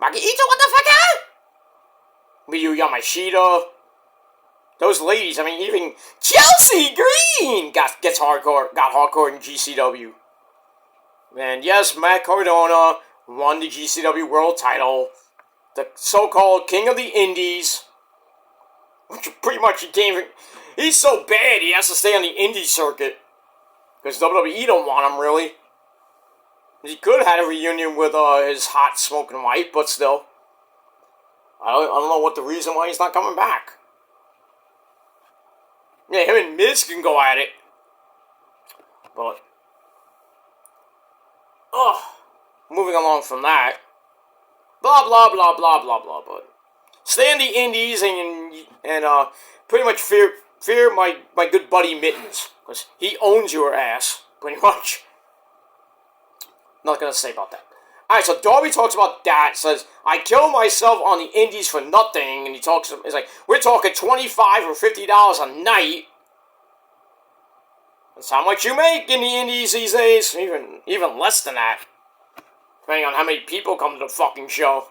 Maki Ito, what the fuck? Miyu Yamashita. Those ladies, I mean, even Chelsea Green got hardcore in GCW. And yes, Matt Cardona won the GCW World Title. The so-called King of the Indies. Which pretty much he's so bad he has to stay on the indie circuit. Because WWE don't want him, really. He could have had a reunion with his hot smoking wife, but still. I don't know what the reason why he's not coming back. Yeah, him and Miz can go at it. But, moving along from that. Blah, blah, blah, blah, blah, blah, but stay in the indies and pretty much fear my good buddy Mittens. Because he owns your ass, pretty much. Not gonna say about that. Alright, so Darby talks about that, says, I kill myself on the indies for nothing, and he's like, we're talking $25 or $50 a night. That's how much you make in the indies these days, even less than that. Depending on how many people come to the fucking show.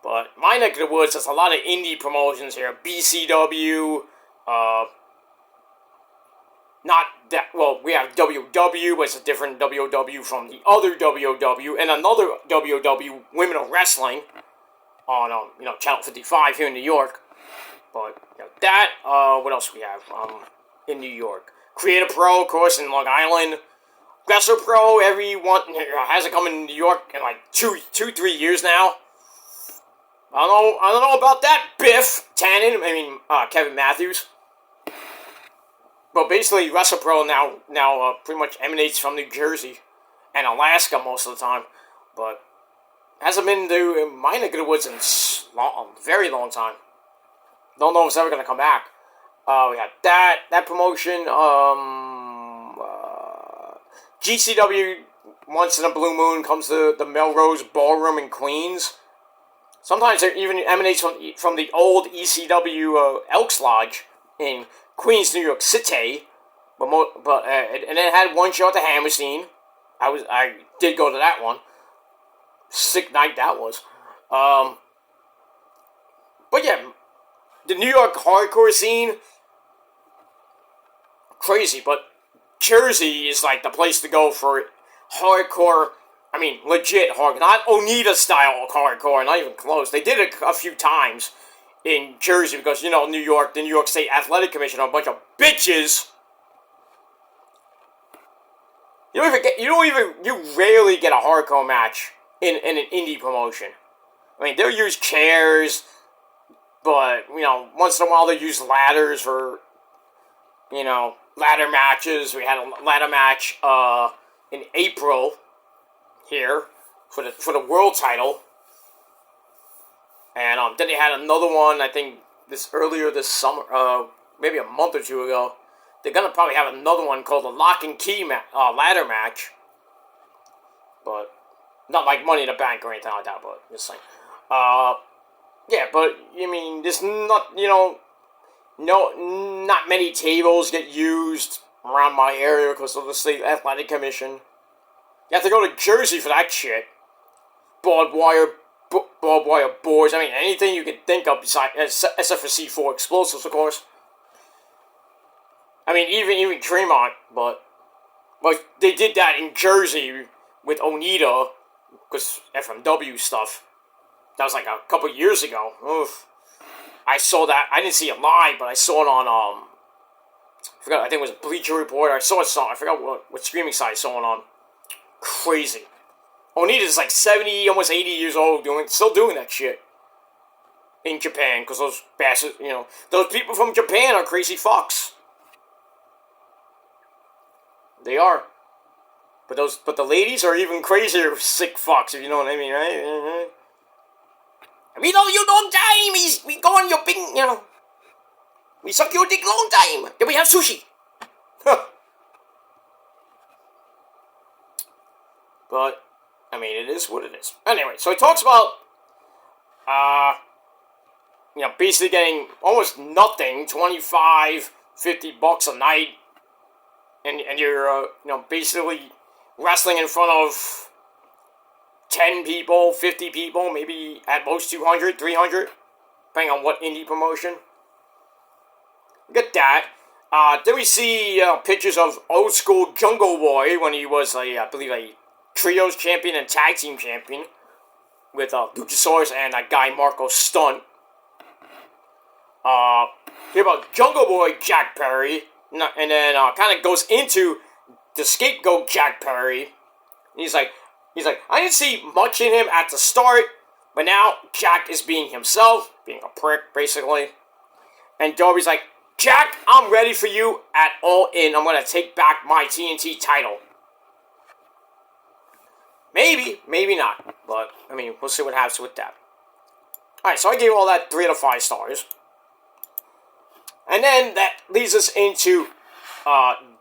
But my neck of the woods, there's a lot of indie promotions here. BCW, not that, well, we have WW, but it's a different WW from the other WW, and another WW, Women of Wrestling, on, Channel 55 here in New York. But, what else we have, in New York? Creative Pro, of course, in Long Island. Wrestler Pro, everyone hasn't come in New York in like 3 years now. I don't know about that, Biff Tannen, Kevin Matthews. But basically, Wrestle Pro now pretty much emanates from New Jersey and Alaska most of the time. But hasn't been to my neck of the woods in a very long time. Don't know if it's ever going to come back. We got that promotion. GCW, once in a blue moon, comes to the Melrose Ballroom in Queens. Sometimes it even emanates from the old ECW Elks Lodge in Queens, New York City. and then it had one show at the Hammerstein. I did go to that one. Sick night that was. But yeah, the New York hardcore scene, crazy. But Jersey is like the place to go for hardcore. I mean, legit hardcore, not Onita style hardcore, not even close. They did it a few times in Jersey because, you know, New York, the New York State Athletic Commission are a bunch of bitches. You rarely get a hardcore match in an indie promotion. I mean, they'll use chairs, but, you know, once in a while they use ladders for, you know, ladder matches. We had a ladder match in April here for the world title, and then they had another one. I think earlier this summer, maybe a month or two ago. They're gonna probably have another one called the Lock and Key ladder match, but not like Money in the Bank or anything like that. But just saying, yeah. But I mean, there's not, you know, not many tables get used around my area because of the State Athletic Commission. You have to go to Jersey for that shit. Barbed wire boards. I mean, anything you can think of besides, except for C4 explosives, of course. I mean, even Tremont, but they did that in Jersey with Onita, because FMW stuff. That was like a couple years ago. Oof. I saw that. I didn't see it live, but I saw it on, I forgot, I think it was Bleacher Report. I saw it I forgot what streaming site I saw it on. Crazy. Onita's like 70, almost 80 years old, still doing that shit. In Japan, because those bastards, you know, those people from Japan are crazy fucks. They are. But the ladies are even crazier sick fucks, if you know what I mean, right? We know you long time, we go on your big, you know. We suck your dick long time, then we have sushi. But, I mean, it is what it is. Anyway, so he talks about, you know, basically getting almost nothing, $25, $50 a night, and you're, you know, basically wrestling in front of 10 people, 50 people, maybe at most 200, 300, depending on what indie promotion. Get that. Then we see pictures of old school Jungle Boy when he was, I believe, a Trios champion and tag team champion with Luchasaurus and that guy Marco Stunt. Hear about Jungle Boy Jack Perry, and then kind of goes into the scapegoat Jack Perry. And he's like, I didn't see much in him at the start, but now Jack is being himself, being a prick, basically. And Darby's like, Jack, I'm ready for you at All In. I'm going to take back my TNT title. Maybe, maybe not. But, I mean, we'll see what happens with that. Alright, so I gave all that 3 out of 5 stars. And then that leads us into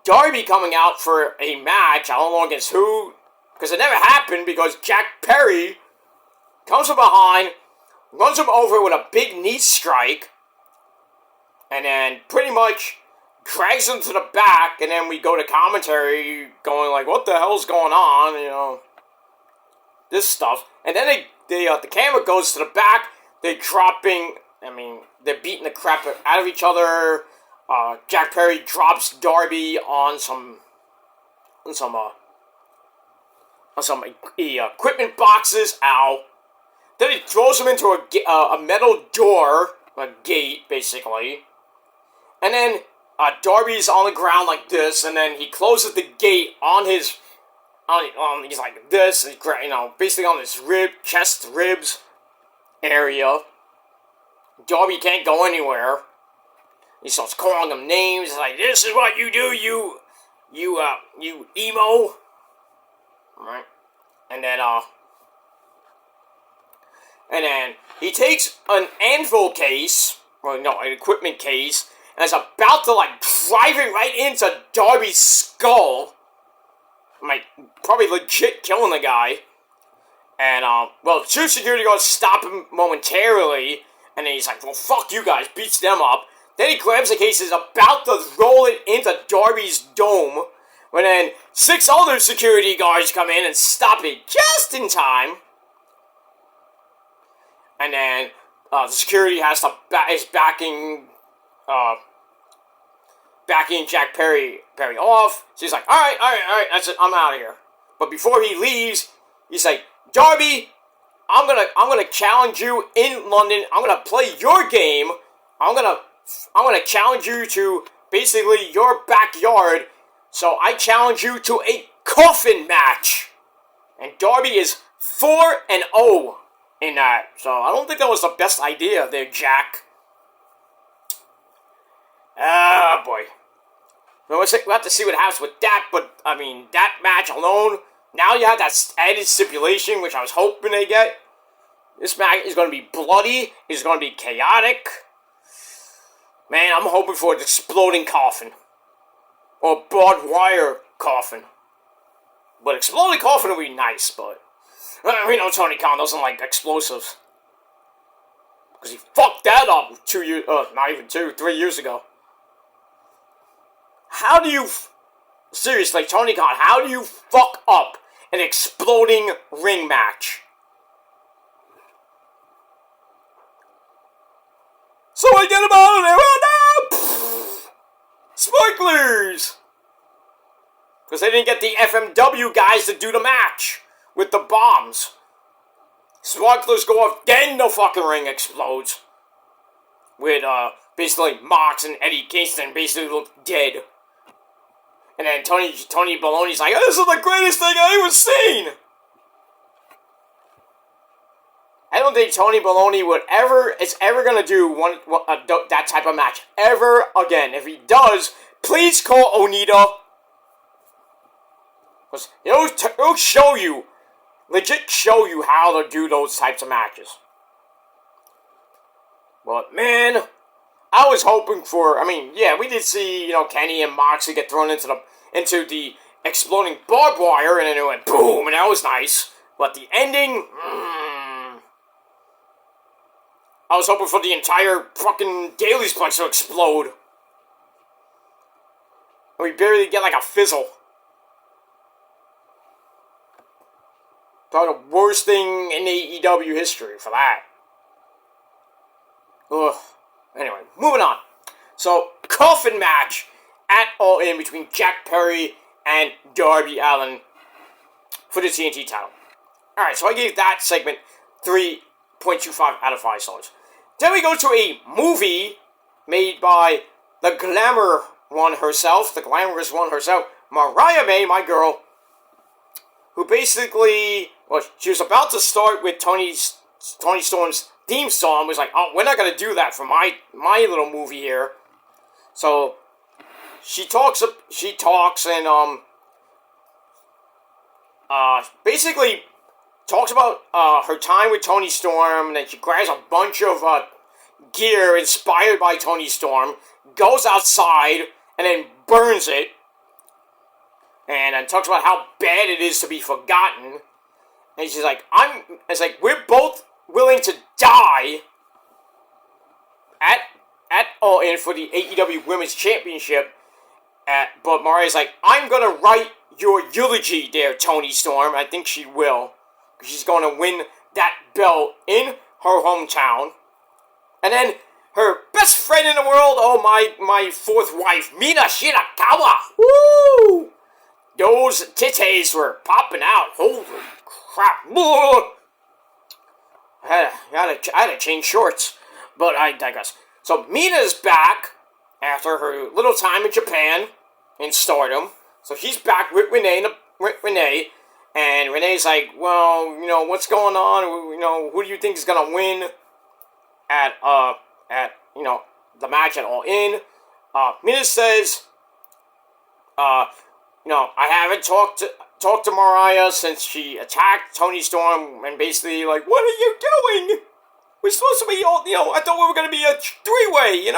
Darby coming out for a match. I don't know against who, because it never happened, because Jack Perry comes from behind, runs him over with a big knee strike, and then pretty much drags him to the back, and then we go to commentary going like, what the hell's going on, you know, this stuff. And then the camera goes to the back, they're beating the crap out of each other. Jack Perry drops Darby on some equipment boxes, ow. Then he throws him into a metal door, a gate, basically. And then Darby's on the ground like this, and then he closes the gate on he's like this, you know, basically on his chest ribs area. Darby can't go anywhere. He starts calling him names, like, this is what you do, you emo. Right? And then he takes an anvil case, an equipment case, and is about to, like, drive it right into Darby's skull. Like, probably legit killing the guy. And, security guards stop him momentarily, and then he's like, well, fuck you guys, beats them up. Then he grabs the case, is about to roll it into Darby's dome, when then 6 other security guards come in and stop it just in time. And then the security is backing Jack Perry off. So he's like, all right, that's it, I'm out of here. But before he leaves, he's like, Darby, I'm gonna challenge you in London. I'm gonna play your game. I'm gonna challenge you to basically your backyard. So I challenge you to a coffin match. And Darby is 4-0 in that. So I don't think that was the best idea there, Jack. Ah, boy. We'll have to see what happens with that, but, I mean, that match alone, now you have that added stipulation, which I was hoping they get. This match is going to be bloody, it's going to be chaotic. Man, I'm hoping for an exploding coffin. Or barbed wire coffin. But exploding coffin would be nice, but we know Tony Khan doesn't like explosives. Because he fucked that up 2 years, not even 2, 3 years ago. How do you, seriously, Tony Khan, how do you fuck up an exploding ring match? So I get him out of there, oh no! Sparklers! Because they didn't get the FMW guys to do the match with the bombs. Sparklers go off, then the fucking ring explodes. With, basically Mox and Eddie Kingston basically look dead. And then Tony Baloney's like, this is the greatest thing I ever seen! I don't think Tony Baloney is ever gonna do that type of match ever again. If he does, please call Onita. Because he'll show you, legit show you how to do those types of matches. But man, I was hoping for, I mean, yeah, we did see, Kenny and Moxley get thrown into the exploding barbed wire, and then it went boom, and that was nice. But the ending, I was hoping for the entire fucking Daily's Place to explode. And we barely get like a fizzle. Probably the worst thing in AEW history for that. Ugh. Anyway, moving on. So, coffin match at All In between Jack Perry and Darby Allin for the TNT title. Alright, so I gave that segment 3.25 out of 5 stars. Then we go to a movie made by the glamorous one herself, Mariah May, my girl, who basically, she was about to start with Tony Storm's theme song, was like, oh, we're not going to do that for my little movie here. So, she talks and, basically talks about her time with Tony Storm, and then she grabs a bunch of gear inspired by Tony Storm, goes outside, and then burns it, and then talks about how bad it is to be forgotten. And she's like, we're both willing to die at All In for the AEW Women's Championship, but Mariah's like, I'm gonna write your eulogy there, Tony Storm. I think she will. She's going to win that belt in her hometown. And then her best friend in the world, oh my fourth wife, Mina Shirakawa. Woo! Those titties were popping out. Holy crap. I had to change shorts. But I digress. So Mina's back after her little time in Japan in Stardom. So she's back with Renee. And Renee's like, well, what's going on? Who do you think is going to win at the match at All In? Mina says, I haven't talked to Mariah since she attacked Tony Storm, and basically like, what are you doing? We're supposed to be all, I thought we were going to be a three-way,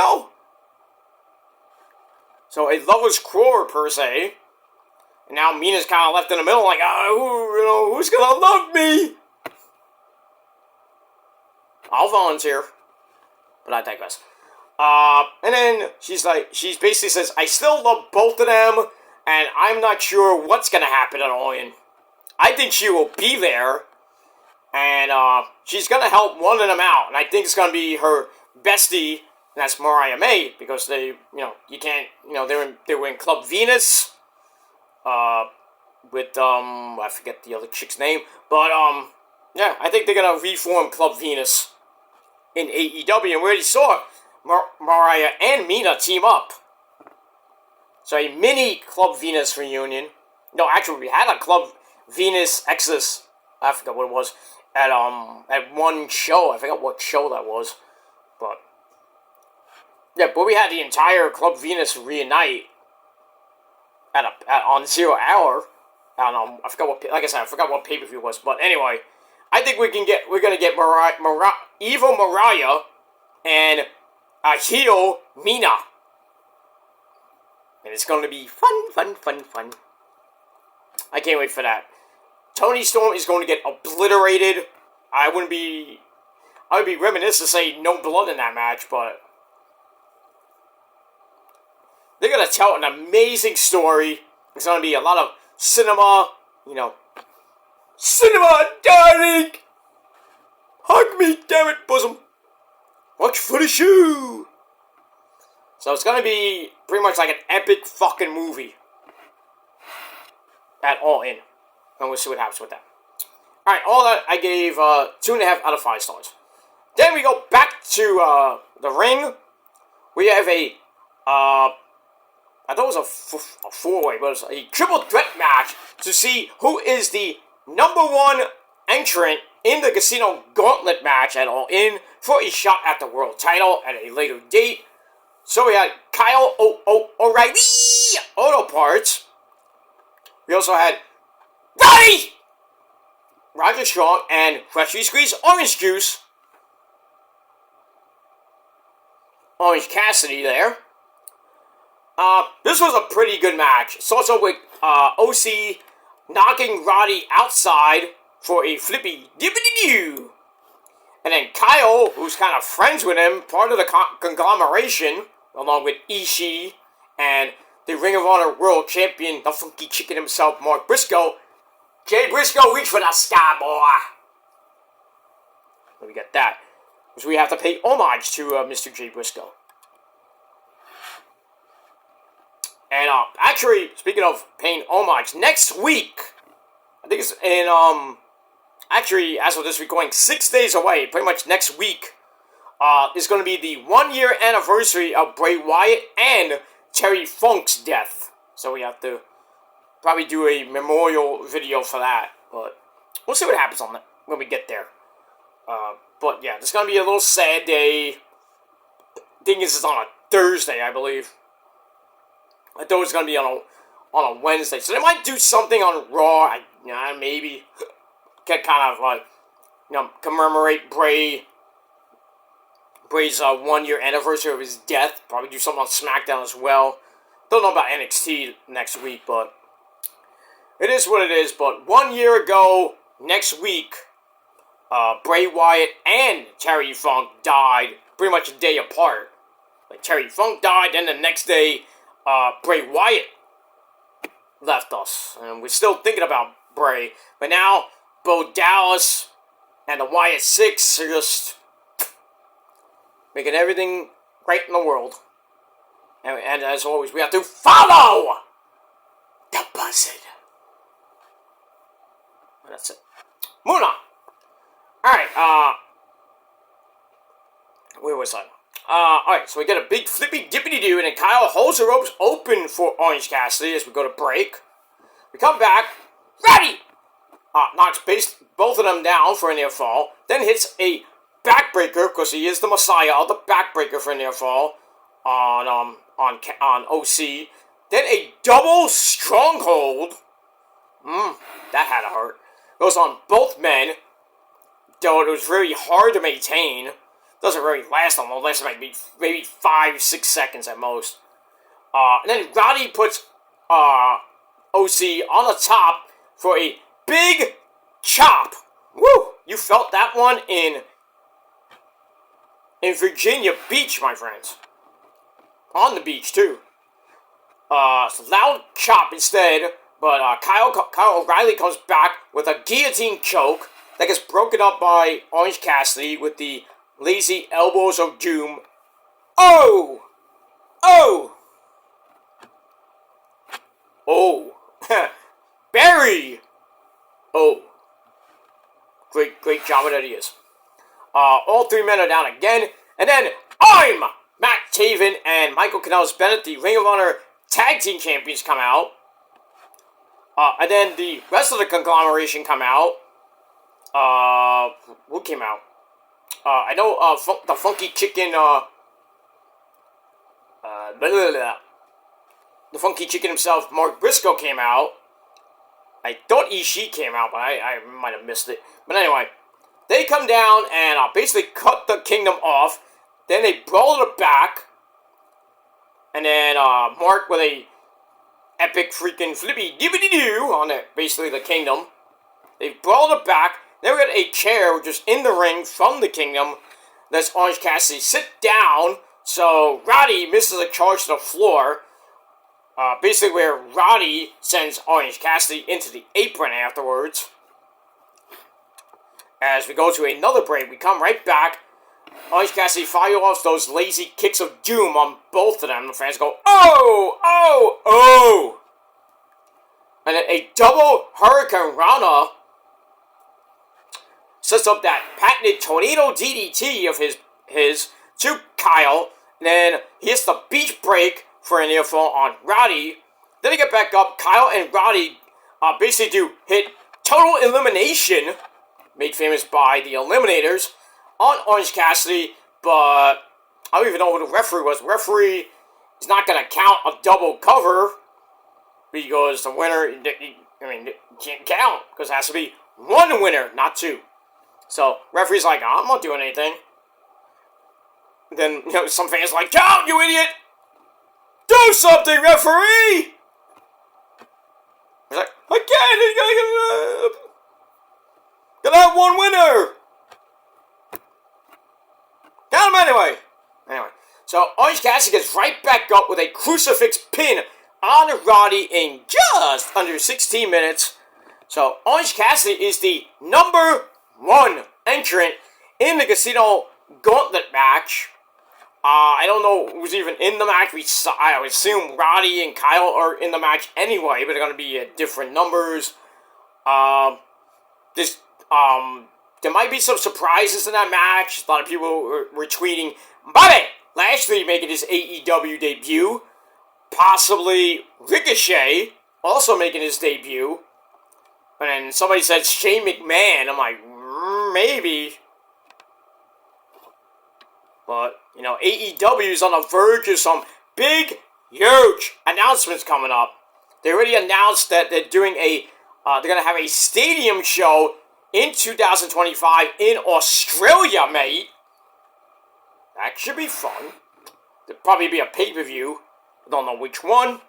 So a lover's quarrel, per se. And now Mina's kind of left in the middle, like, who's gonna love me? I'll volunteer. But I digress. And then she basically says, I still love both of them, and I'm not sure what's gonna happen at All In. I think she will be there, and she's gonna help one of them out, and I think it's gonna be her bestie, and that's Mariah May, because they, you can't, they were in Club Venus, with, I forget the other chick's name, but, yeah, I think they're gonna reform Club Venus in AEW, and we already saw Mariah and Mina team up. So a mini Club Venus reunion. No, actually, we had a Club Venus Exodus, I forgot what it was, at one show. I forgot what show that was, but yeah, but we had the entire Club Venus reunite on 0 Hour. I forgot what, like I said, I forgot what pay-per-view it was, but anyway, I think we're gonna get Evil Mariah and a heel Mina, and it's gonna be fun. I can't wait for that. Toni Storm is going to get obliterated. I would be remiss to say no blood in that match, but they're gonna tell an amazing story. It's gonna be a lot of cinema, cinema, darling. Hug me, damn it, bosom. Watch for the shoe. So it's gonna be pretty much like an epic fucking movie at All In. And we'll see what happens with that. Alright, all that I gave 2.5 out of 5 stars. Then we go back to the ring. We have a I thought it was a four-way, but it was a triple threat match to see who is the #1 entrant in the Casino Gauntlet match at All In for a shot at the world title at a later date. So we had Kyle O'Reilly Auto Parts. We also had Roger Strong and freshly squeezed orange juice. Orange Cassidy there. This was a pretty good match. It's also with OC knocking Roddy outside for a flippy dippity-doo. And then Kyle, who's kind of friends with him, part of the conglomeration, along with Ishii and the Ring of Honor World Champion, the Funky Chicken himself, Mark Briscoe. Jay Briscoe, reach for the sky, boy. Let me get that. Because we have to pay homage to Mr. Jay Briscoe. And actually, speaking of paying homage, next week, I think it's in, actually, as of this recording, 6 days away, pretty much next week, is going to be the 1-year anniversary of Bray Wyatt and Terry Funk's death. So we have to probably do a memorial video for that, but we'll see what happens on that when we get there. But yeah, it's going to be a little sad day. Thing is, it's on a Thursday, I believe. I thought it was going to be on a Wednesday. So they might do something on Raw. Maybe. Get kind of like, commemorate Bray's 1-year anniversary of his death. Probably do something on SmackDown as well. Don't know about NXT next week, but it is what it is. But 1 year ago, next week, Bray Wyatt and Terry Funk died pretty much a day apart. Like, Terry Funk died, then the next day, Bray Wyatt left us. And we're still thinking about Bray. But now, Bo Dallas and the Wyatt Six are just making everything great in the world. And as always, we have to follow the buzzard. That's it. Moving on. Alright, where was I? Alright, so we get a big flippy dippity doo, and then Kyle holds the ropes open for Orange Cassidy as we go to break. We come back. Ready! Knocks both of them down for a near fall. Then hits a backbreaker, because he is the messiah of the backbreaker for a near fall on OC. Then a double stronghold. That had to hurt. Goes on both men. Though it was very hard to maintain. Doesn't really last long. It lasts maybe 5-6 seconds at most. And then Roddy puts OC on the top for a big chop. Woo! You felt that one in Virginia Beach, my friends. on the beach, too. So loud chop instead, but Kyle O'Reilly comes back with a guillotine choke that gets broken up by Orange Cassidy with the lazy elbows of doom. Oh! Oh! Oh! Barry! Oh. Great job that he is. All three men are down again, and then I'm Matt Taven and Michael Kanellis Bennett, the Ring of Honor Tag Team Champions, come out. And then the rest of the conglomeration come out. Who came out? I know the Funky Chicken, the Funky Chicken himself, Mark Briscoe, came out. I thought Ishii came out, but I might have missed it. But anyway, they come down and basically cut the Kingdom off. Then they brawled it back. And then Mark with a epic freaking flippy dibbity doo on it, basically the Kingdom. They brawled it back. Then we got a chair which is in the ring from the Kingdom. That's Orange Cassidy sit down. So Roddy misses a charge to the floor. Basically where Roddy sends Orange Cassidy into the apron afterwards. As we go to another break, we come right back. Orange Cassidy fire off those lazy kicks of doom on both of them. The fans go, oh, oh, oh. And then a double Hurricane Rana sets up that patented tornado DDT of his to Kyle. And then he hits the beach break for an near fall on Roddy. Then they get back up. Kyle and Roddy basically do hit total elimination, made famous by the Eliminators, on Orange Cassidy. But I don't even know who the referee was. The referee is not going to count a double cover because the winner, can't count because it has to be one winner, not two. So referee's like, I'm not doing anything. Then some fans are like, count, you idiot! Do something, referee! He's like, I can't! Gotta have one winner! Count him anyway! Anyway, so Orange Cassidy gets right back up with a crucifix pin on Roddy in just under 16 minutes. So Orange Cassidy is the number one entrant in the Casino Gauntlet match. I don't know who's even in the match. I would assume Roddy and Kyle are in the match anyway, but they're going to be at different numbers. There might be some surprises in that match. A lot of people were tweeting Bobby Lashley making his AEW debut. Possibly Ricochet also making his debut. And then somebody said Shane McMahon. I'm like, maybe. But, AEW is on the verge of some big, huge announcements coming up. They already announced that they're doing they're going to have a stadium show in 2025 in Australia, mate. That should be fun. There'll probably be a pay-per-view. I don't know which one.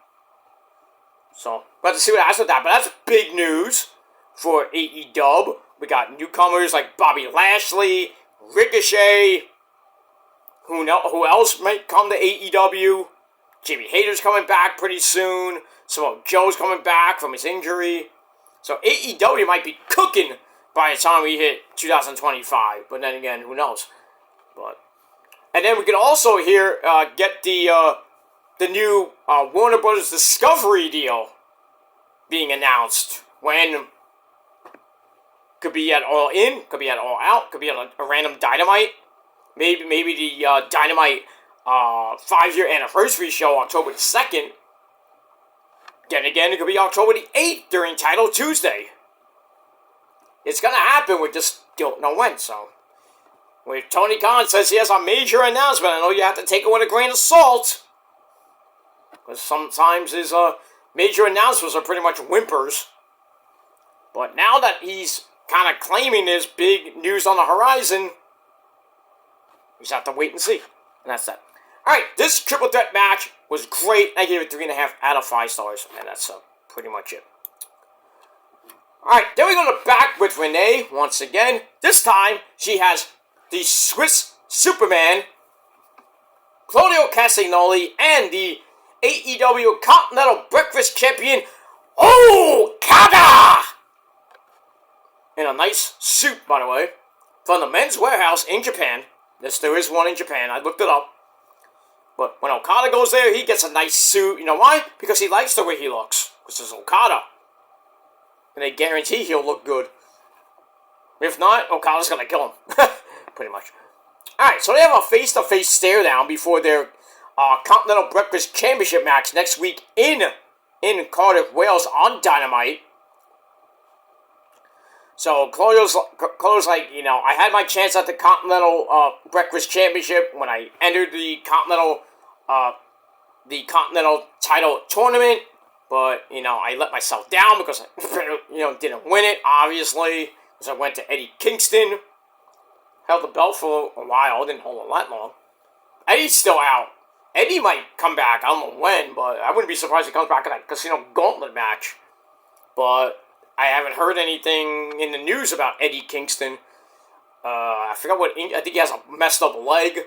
So, we'll have to see what happens with that. But that's big news for AEW. We got newcomers like Bobby Lashley, Ricochet. Who else might come to AEW? Jamie Hayter's coming back pretty soon. Samoa Joe's coming back from his injury. So AEW might be cooking by the time we hit 2025. But then again, who knows? And then we can also get the new Warner Brothers Discovery deal being announced. When could be at All In, could be at All Out, could be at a random Dynamite. Maybe the Dynamite 5-year anniversary show October the 2nd. Then again, it could be October the 8th during Title Tuesday. It's gonna happen, we just don't know when, so. When Tony Khan says he has a major announcement, I know you have to take it with a grain of salt. Because sometimes his major announcements are pretty much whimpers. But now that he's kind of claiming there's big news on the horizon, we just have to wait and see. And that's that. Alright, this triple threat match was great. I gave it 3.5 out of 5 stars. And that's pretty much it. Alright, then we go to back with Renee once again. This time, she has the Swiss Superman Claudio Castagnoli and the AEW Continental Breakfast Champion, Okada! In a nice suit, by the way, from the Men's Warehouse in Japan. Yes, there is one in Japan. I looked it up. But when Okada goes there, he gets a nice suit. You know why? Because he likes the way he looks. Because it's Okada. And they guarantee he'll look good. If not, Okada's going to kill him. Pretty much. Alright, so they have a face-to-face stare-down before their Continental Breakfast Championship match next week in Cardiff, Wales on Dynamite. So Claudio's like, you know, I had my chance at the Continental Breakfast Championship when I entered the Continental title tournament, but, you know, I let myself down because I, you know, didn't win it, obviously, because I went to Eddie Kingston, held the belt for a while, didn't hold it that long. Eddie's still out. Eddie might come back, I don't know when, but I wouldn't be surprised if he comes back in that Casino Gauntlet match. But I haven't heard anything in the news about Eddie Kingston. I forgot I think he has a messed up leg.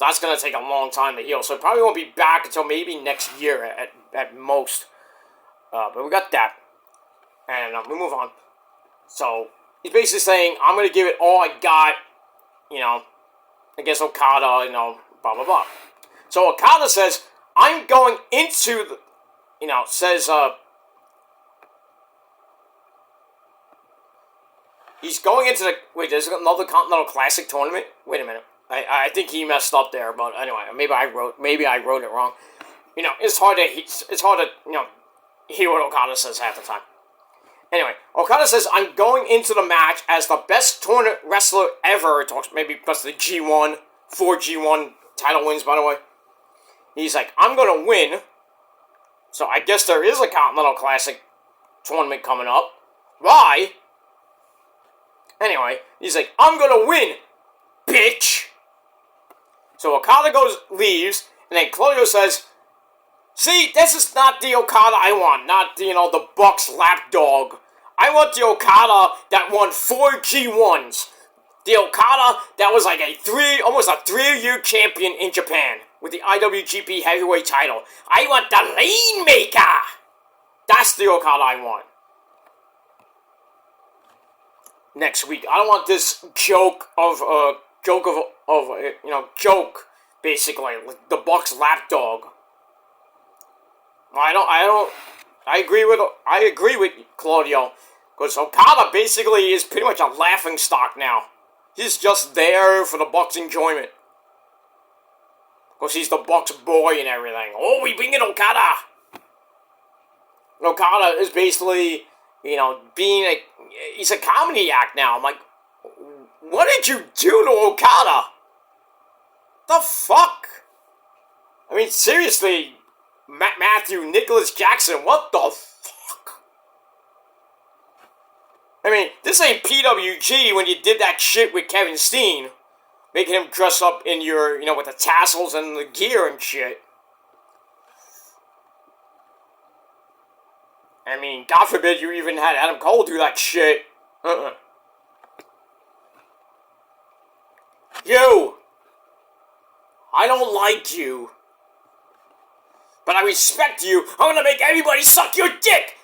That's going to take a long time to heal, so it probably won't be back until maybe next year at most. But we got that. And we move on. So, he's basically saying, I'm going to give it all I got, you know, against Okada, you know, blah, blah, blah. So Okada says, I'm going into, you know, says, he's going into the, wait, there's another Continental Classic tournament? Wait a minute. I think he messed up there, but anyway, maybe I wrote it wrong. You know, it's hard to, you know, hear what Okada says half the time. Anyway, Okada says, I'm going into the match as the best tournament wrestler ever. It talks maybe because of the G1, 4 G1 title wins, by the way. He's like, I'm going to win. So I guess there is a Continental Classic tournament coming up. Why? Anyway, he's like, I'm going to win, bitch. So Okada leaves, and then Claudio says, see, this is not the Okada I want, not, you know, the Bucks lapdog. I want the Okada that won 4 G1s. The Okada that was like almost a 3-year champion in Japan with the IWGP Heavyweight title. I want the Rainmaker. That's the Okada I want. Next week, I don't want this joke, basically, like the Bucks lapdog. I agree with Claudio, because Okada basically is pretty much a laughing stock now. He's just there for the Bucks' enjoyment. Because he's the Bucks' boy and everything. Oh, we bring in Okada! Okada is basically, you know, he's a comedy act now. I'm like, what did you do to Okada? The fuck? I mean, seriously, Nicholas Jackson, what the fuck? I mean, this ain't PWG when you did that shit with Kevin Steen. Making him dress up in your, you know, with the tassels and the gear and shit. I mean, God forbid you even had Adam Cole do that shit. You! I don't like you. But I respect you. I'm gonna make everybody suck your dick!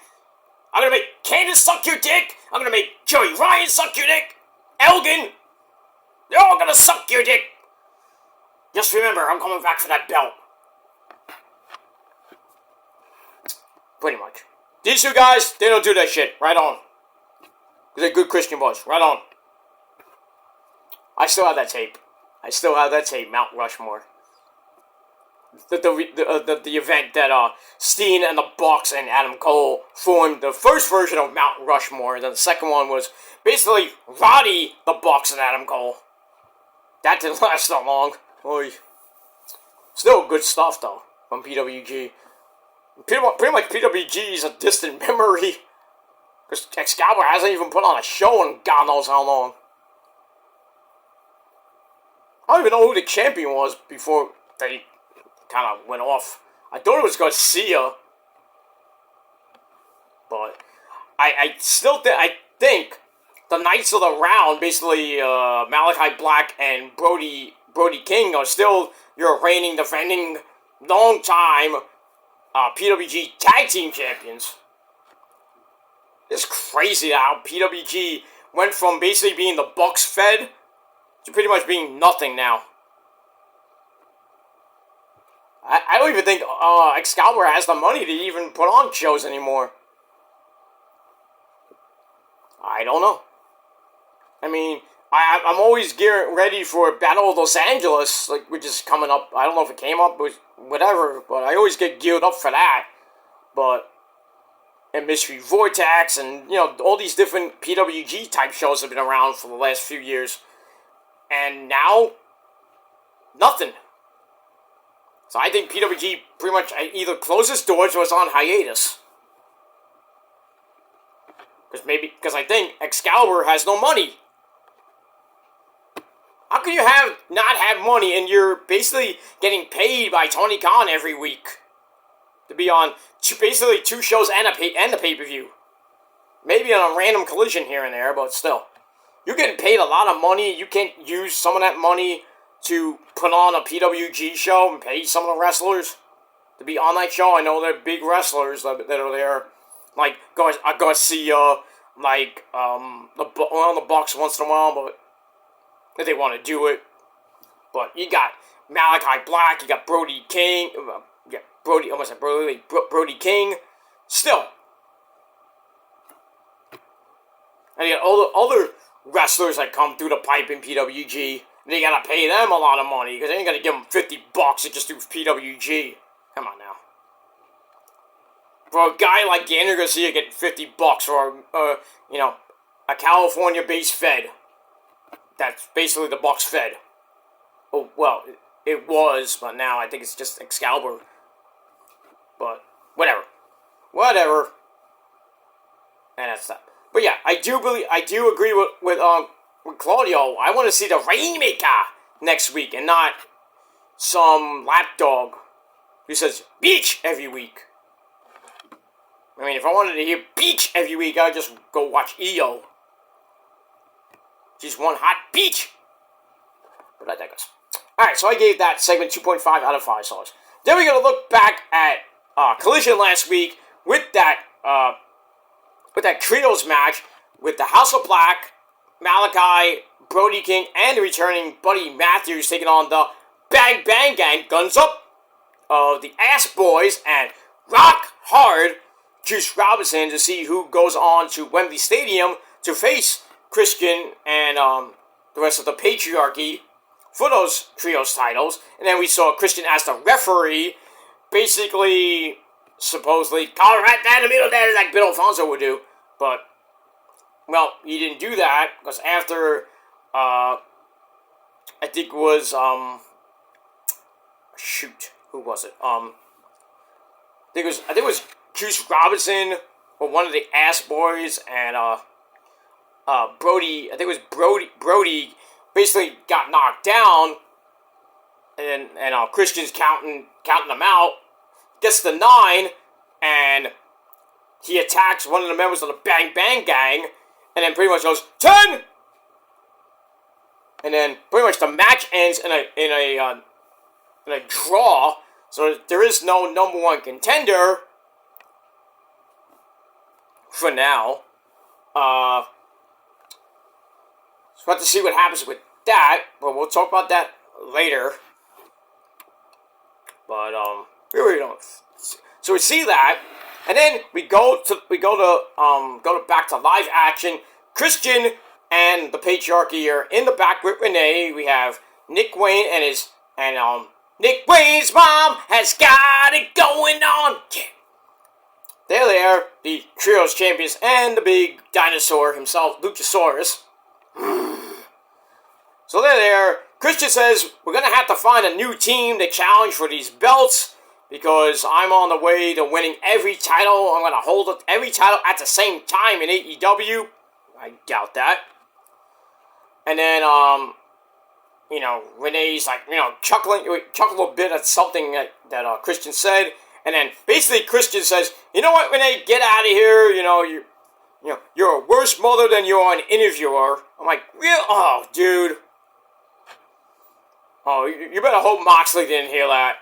I'm gonna make Candace suck your dick! I'm gonna make Joey Ryan suck your dick! Elgin! They're all gonna suck your dick! Just remember, I'm coming back for that belt. Pretty much. These two guys, they don't do that shit. Right on. They're good Christian boys. Right on. I still have that tape. Mount Rushmore. The event that Steen and the Bucks and Adam Cole formed the first version of Mount Rushmore, and then the second one was basically Roddy, the Bucks, and Adam Cole. That didn't last that long. Oy. Still good stuff though from PWG. Pretty much PWG is a distant memory. Because Excalibur hasn't even put on a show in God knows how long. I don't even know who the champion was before they kind of went off. I thought it was Garcia. But I still think the Knights of the Round, basically Malachi Black and Brody Brody King are still your reigning, defending, long time PWG Tag Team Champions. It's crazy how PWG went from basically being the Bucks fed to pretty much being nothing now. I don't even think Excalibur has the money to even put on shows anymore. I don't know. I mean, I'm always ready for Battle of Los Angeles, like, which is coming up. I don't know if it came up, but whatever. But I always get geared up for that. And Mystery Vortex, and, you know, all these different PWG type shows have been around for the last few years. And now, nothing. So I think PWG pretty much either closes doors or is on hiatus. Because I think Excalibur has no money. How can you not have money and you're basically getting paid by Tony Khan every week to be on basically 2 shows and the pay-per-view? Maybe on a random collision here and there, but still. You're getting paid a lot of money. You can't use some of that money to put on a PWG show and pay some of the wrestlers to be on that show. I know they're big wrestlers that are there, like Garcia, like the Bucks once in a while, but if they want to do it. But you got Malachi Black, you got Brody King, Brody King, still. And you got all the other wrestlers that come through the pipe in PWG. They gotta pay them a lot of money because they ain't gonna give them $50 to just do PWG. Come on now. For a guy like Daniel Garcia getting $50 for a California-based fed, that's basically the Bucks fed. Oh well, it was, but now I think it's just Excalibur. But whatever. And that's that. But yeah, I do agree with Claudio. I want to see the Rainmaker next week and not some lapdog who says beach every week. I mean, if I wanted to hear beach every week, I'd just go watch EO. She's one hot beach. But I digress. Alright, so I gave that segment 2.5 out of 5 stars. Then we're going to look back at Collision last week with that trios match with the House of Black, Malachi, Brody King, and the returning Buddy Matthews taking on the Bang Bang Gang, Guns Up, of the Ass Boys, and Rock Hard Juice Robinson to see who goes on to Wembley Stadium to face Christian and the rest of the Patriarchy for those trios titles. And then we saw Christian as the referee, basically, supposedly, call right down the middle there like Bill Alfonso would do. But, well, he didn't do that, because after, I think it was, who was it? I think it was Juice Robinson, or one of the Ass Boys, and, Brody, I think it was Brody basically got knocked down, and Christian's counting them out, gets the 9, and he attacks one of the members of the Bang Bang Gang, and then pretty much goes 10, and then pretty much the match ends in a draw. So there is no number 1 contender for now. So we'll have to see what happens with that, but we'll talk about that later. But here we go. So we see that, and then we go back to live action. Christian and the Patriarchy are in the back with Renee. We have Nick Wayne and Nick Wayne's mom has got it going on. Yeah. They're there, the Trios champions, and the big dinosaur himself, Luchasaurus. So they're there. Christian says, we're going to have to find a new team to challenge for these belts, because I'm on the way to winning every title. I'm going to hold every title at the same time in AEW. I doubt that. And then, Renee's like, chuckling a bit at something that Christian said. And then basically Christian says, you know what, Renee, get out of here. You're a worse mother than you are an interviewer. I'm like, real? Oh, dude. Oh, you better hope Moxley didn't hear that.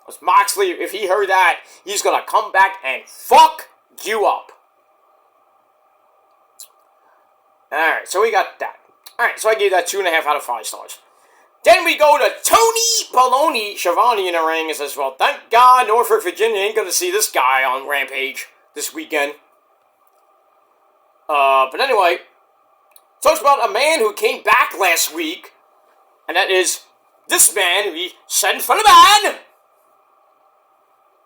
Because Moxley, if he heard that, he's gonna come back and fuck you up. Alright, so we got that. Alright, so I gave that 2.5 out of 5 stars. Then we go to Tony Baloney Schiavone in the ring and says, well, thank God Norfolk, Virginia ain't gonna see this guy on Rampage this weekend. But anyway, talks about a man who came back last week, and that is this man who he sent for the man.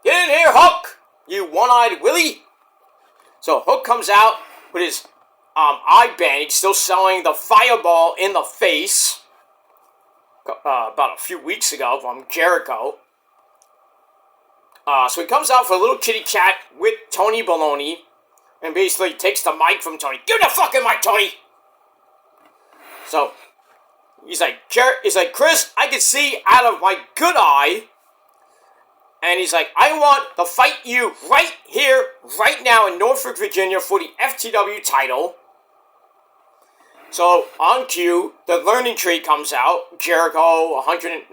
Get in here, Hook, you one-eyed Willie. So Hook comes out with his eye band. He's still selling the fireball in the face. About a few weeks ago from Jericho. So he comes out for a little kitty chat with Tony Baloney and basically takes the mic from Tony. Give me the fucking mic, Tony! So he's like, Chris, I can see out of my good eye. And he's like, I want to fight you right here, right now in Norfolk, Virginia for the FTW title. So, on cue, the learning tree comes out. Jericho,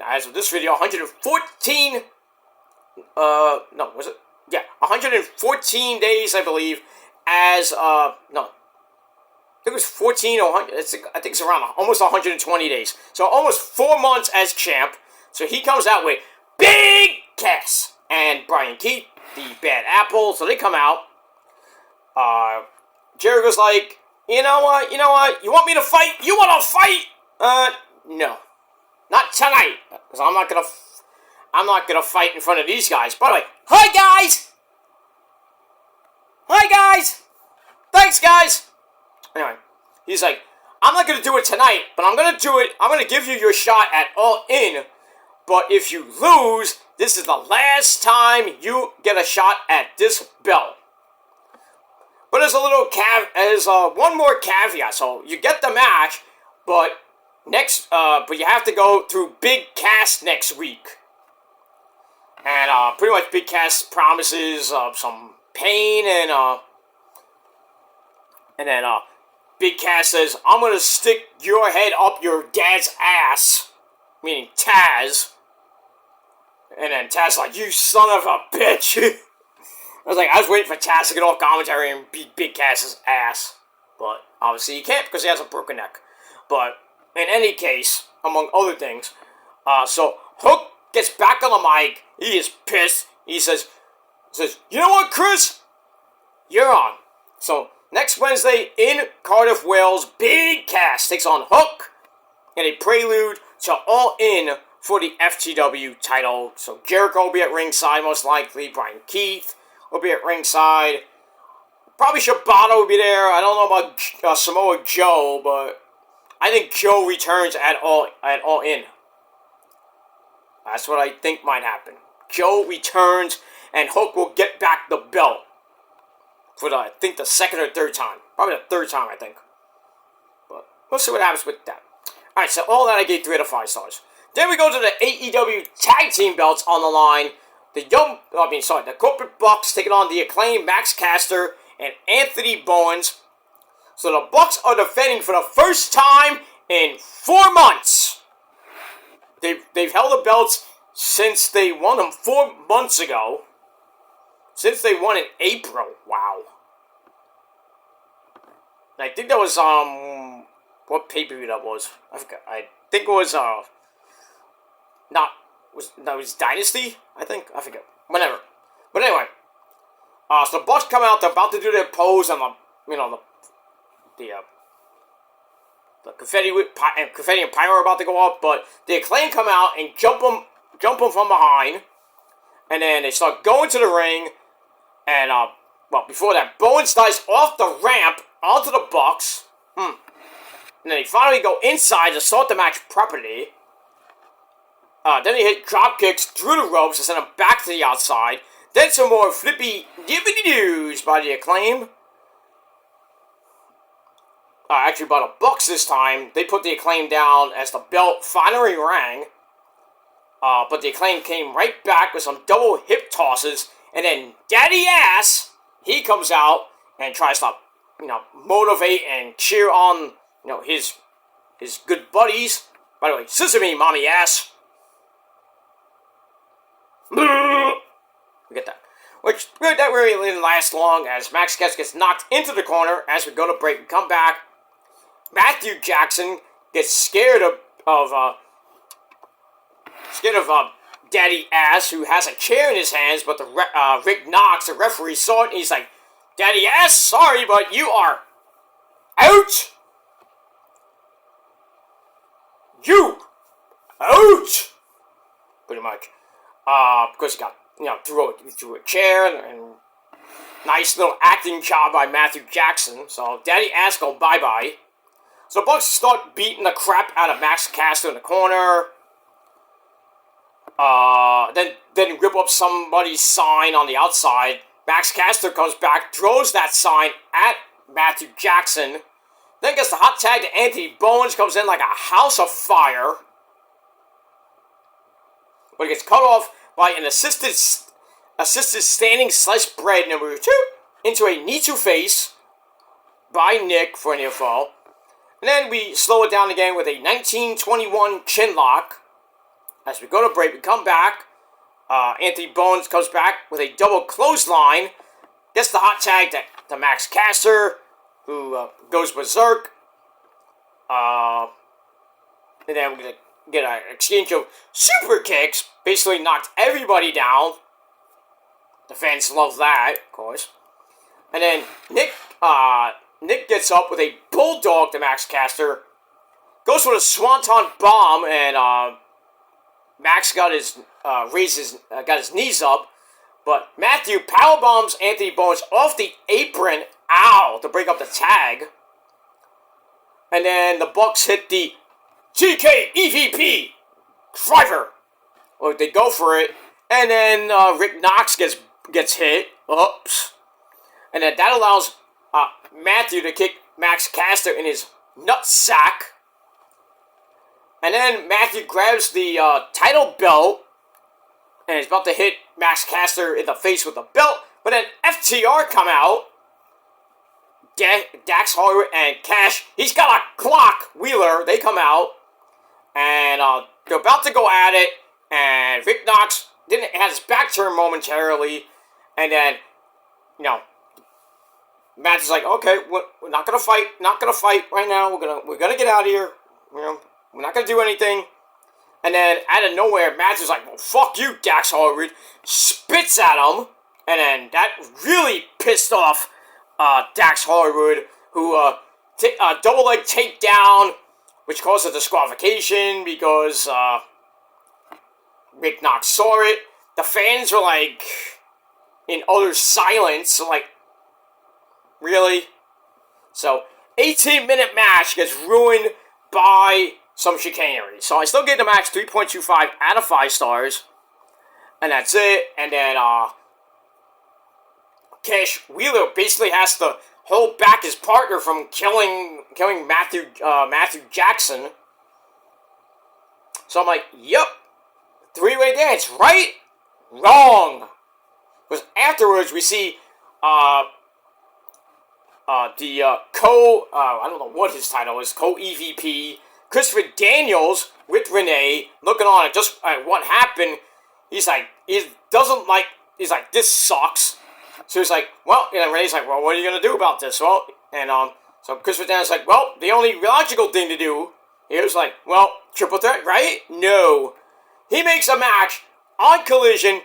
as of this video, 114, 114 days, I believe, as, I think it was 14 or 100, I think it's around almost 120 days. So, almost 4 months as champ. So, he comes out with Big Cass and Brian Keith, the Bad Apple. So, they come out. Jericho's like, You know what? You want me to fight? You want to fight? No. Not tonight. Because I'm not gonna fight in front of these guys. By the way, hi guys! Hi guys! Thanks guys! Anyway, he's like, I'm not gonna do it tonight, but I'm gonna do it. I'm gonna give you your shot at All In. But if you lose, this is the last time you get a shot at this belt. But there's one more caveat. So you get the match, but you have to go through Big Cass next week. And pretty much Big Cass promises some pain, and then Big Cass says, I'm gonna stick your head up your dad's ass, meaning Taz. And then Taz's like, you son of a bitch. I was waiting for Taz to get off commentary and beat Big Cass's ass. But obviously he can't because he has a broken neck. But in any case, among other things, so Hook gets back on the mic. He is pissed. He says, you know what, Chris? You're on. So next Wednesday in Cardiff, Wales, Big Cass takes on Hook in a prelude to All In for the FTW title. So Jericho will be at ringside most likely. Brian Keith will be at ringside. Probably Shibata will be there. I don't know about Samoa Joe, but I think Joe returns at All In. That's what I think might happen. Joe returns, and Hook will get back the belt for I think the second or third time. Probably the third time, I think. But we'll see what happens with that. Alright, so all that I gave 3 out of 5 stars. Then we go to the AEW Tag Team belts on the line. The Corporate Bucks taking on the Acclaimed Max Caster and Anthony Bowens. So the Bucks are defending for the first time in 4 months. They've held the belts since they won them 4 months ago. Since they won in April. Wow. And I think that was, what pay-per-view that was? I forgot. I think it was, that was Dynasty, I think. I forget. Whatever. But anyway. So the Bucks come out. They're about to do their pose on the confetti and pyro are about to go up. But the Acclaim come out and jump them from behind. And then they start going to the ring. And, before that, Bowens dives off the ramp onto the Bucks. And then they finally go inside to start the match properly. Then they hit drop kicks through the ropes to send them back to the outside. Then some more flippy dippity doos by the Acclaim. Actually, by the Bucks this time. They put the Acclaim down as the belt finally rang. But the Acclaim came right back with some double hip tosses. And then Daddy Ass, he comes out and tries to, motivate and cheer on, his good buddies. By the way, Scissor Me, Mommy Ass. We get that. Which, that really didn't last long, as Max Caster gets knocked into the corner. As we go to break, we come back. Matthew Jackson gets scared of Daddy Ass, who has a chair in his hands, but Rick Knox, the referee, saw it, and he's like, Daddy Ass, sorry, but you are out! You! Out! Pretty much. Because he got, threw a chair, and nice little acting job by Matthew Jackson. So Daddy Ass go bye-bye. So Bucks start beating the crap out of Max Caster in the corner. Then rip up somebody's sign on the outside. Max Caster comes back, throws that sign at Matthew Jackson. Then gets the hot tag to Anthony Bowens, comes in like a house of fire. But he gets cut off by an assisted standing sliced bread number 2 into a knee to face by Nick for a near fall. And then we slow it down again with a 1921 chin lock. As we go to break, we come back. Anthony Bowens comes back with a double clothesline. Gets the hot tag to Max Caster, who goes berserk. And then we're going to get an exchange of super kicks. Basically knocked everybody down. The fans love that, of course. And then Nick gets up with a bulldog to Max Caster. Goes for the swanton bomb, and Max got his knees up. But Matthew powerbombs Anthony Bowens off the apron, to break up the tag. And then the Bucks hit the TK EVP driver. Or they go for it. And then Rick Knox gets hit. Oops. And then that allows Matthew to kick Max Caster in his nutsack. And then Matthew grabs the title belt and is about to hit Max Caster in the face with the belt. But then FTR come out. Dax Harwood and Cash. He's got a clock. Wheeler. They come out. And they're about to go at it. And Rick Knox had his back turned momentarily. And then, Matt is like, okay, we're not gonna fight. Not gonna fight right now. We're gonna get out of here. We're not gonna do anything. And then out of nowhere, Matt is like, well, fuck you, Dax Harwood. Spits at him. And then that really pissed off Dax Harwood, who double leg takedown, which caused a disqualification because Rick Knox saw it. The fans were like in utter silence, like, really? So 18-minute match gets ruined by some chicanery. So I still give the match 3.25 out of 5 stars. And that's it. And then Cash Wheeler basically has to hold back his partner from killing Matthew Jackson. So I'm like, yep, 3-way dance, right? Wrong. Because afterwards we see I don't know what his title is, co-EVP, Christopher Daniels with Renee, looking on at just what happened. He's like, this sucks. So he's like, well, Renee's like, well, what are you going to do about this? Well, and so Christopher Daniels like, well, the only logical thing to do, he was like, well, triple threat, right? No. He makes a match on Collision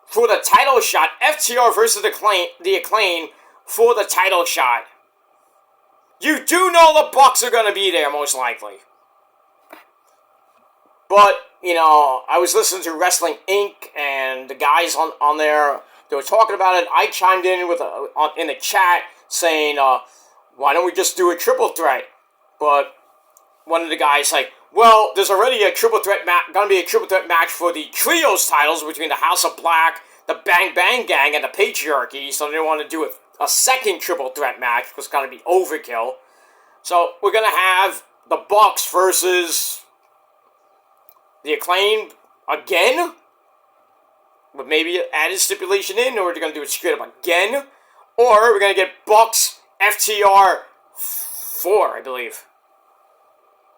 for the title shot, FTR versus the Acclaim for the title shot. You do know the Bucks are going to be there, most likely. But, I was listening to Wrestling Inc. and the guys on there, they were talking about it. I chimed in in the chat saying, why don't we just do a triple threat? But one of the guys like, well, there's already a triple threat going to be a triple threat match for the trios titles between the House of Black, the Bang Bang Gang, and the Patriarchy, so they didn't want to do a second triple threat match, because it's going to be overkill. So we're going to have the Bucks versus the Acclaim again, but maybe add a stipulation in, or they're going to do it straight up again, or we're going to get Bucks FTR 4, I believe.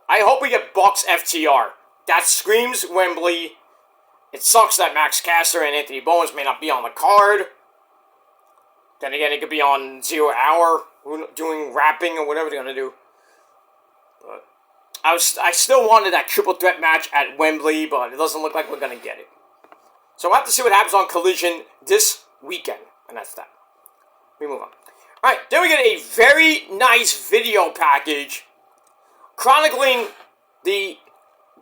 I hope we get Bucks FTR. That screams Wembley. It sucks that Max Caster and Anthony Bowens may not be on the card. Then again, it could be on 0 Hour, doing rapping or whatever they're going to do. But I still wanted that triple threat match at Wembley, but it doesn't look like we're going to get it. So we'll have to see what happens on Collision this weekend. And that's that. We move on. Alright, then we get a very nice video package chronicling the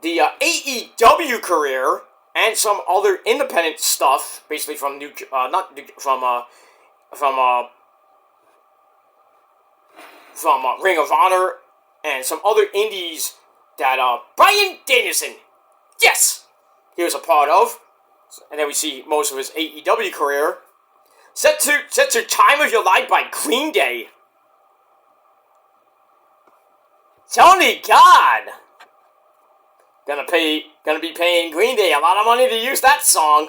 AEW career and some other independent stuff, basically from Ring of Honor and some other indies that Bryan Danielson, yes, he was a part of. And then we see most of his AEW career. Set to Time of Your Life by Green Day. Tony Khan gonna be paying Green Day a lot of money to use that song.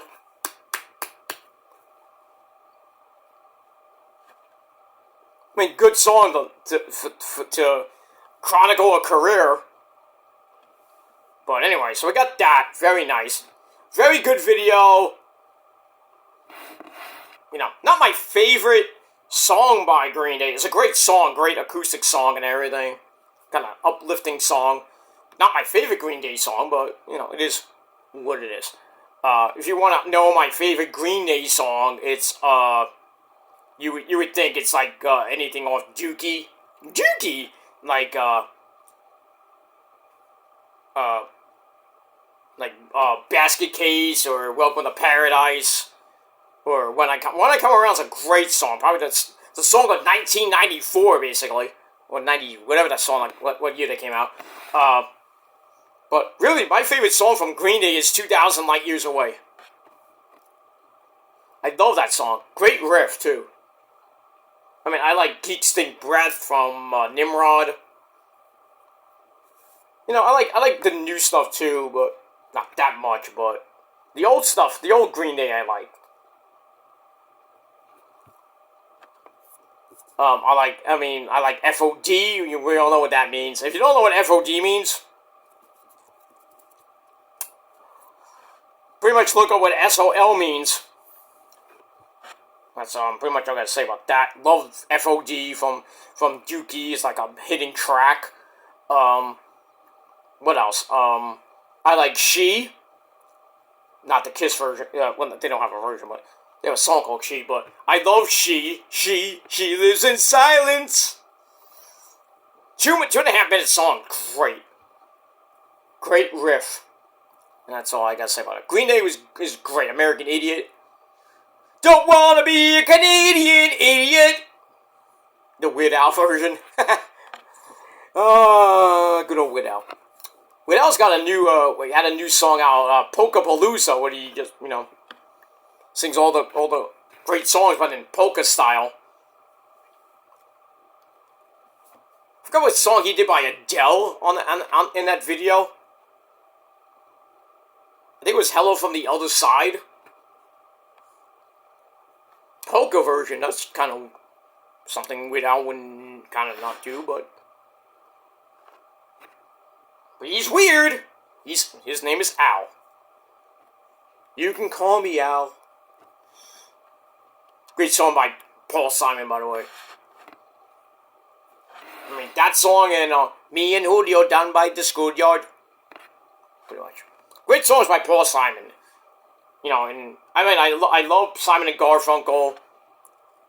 I mean, good song to chronicle a career. But anyway, so we got that. Very nice. Very good video. You know, not my favorite song by Green Day. It's a great song, great acoustic song and everything. Kind of uplifting song. Not my favorite Green Day song, but, you know, it is what it is. If you want to know my favorite Green Day song, it's, you would think it's like, anything off Dookie. Dookie! Like, Basket Case or Welcome to Paradise. Or When I Come Around is a great song. Probably that's the song of 1994, basically. Or 90, whatever that song, like, what year they came out. But really, my favorite song from Green Day is 2,000 Light Years Away. I love that song. Great riff, too. I mean, I like Geek Stink Breath from Nimrod. You know, I like the new stuff, too, but not that much, but the old stuff, the old Green Day I like. I like FOD. We all know what that means. If you don't know what FOD means, pretty much look up what SOL means. That's pretty much all I gotta say about that. Love FOD from Dookie. It's like a hidden track. What else? I like She. Not the Kiss version. Well, they don't have a version, but they have a song called She. But I love She. She lives in silence. 2.5 minute song. Great riff. And that's all I gotta say about it. Green Day is great. American Idiot. Don't wanna be a Canadian idiot. The Weird Al version. Good old Weird Al. Weird Al's got had a new song out, Polka-Palooza, where he just, you know, sings all the great songs, but in polka style. I forgot what song he did by Adele in that video. I think it was Hello from the Other Side. Polka version, that's kind of something Weird Al wouldn't kind of not do, but he's weird. His name is Al. You can call me Al. Great song by Paul Simon, by the way. I mean, that song and Me and Julio down by the schoolyard. Pretty much. Great songs by Paul Simon. You know, and I mean, I love Simon and Garfunkel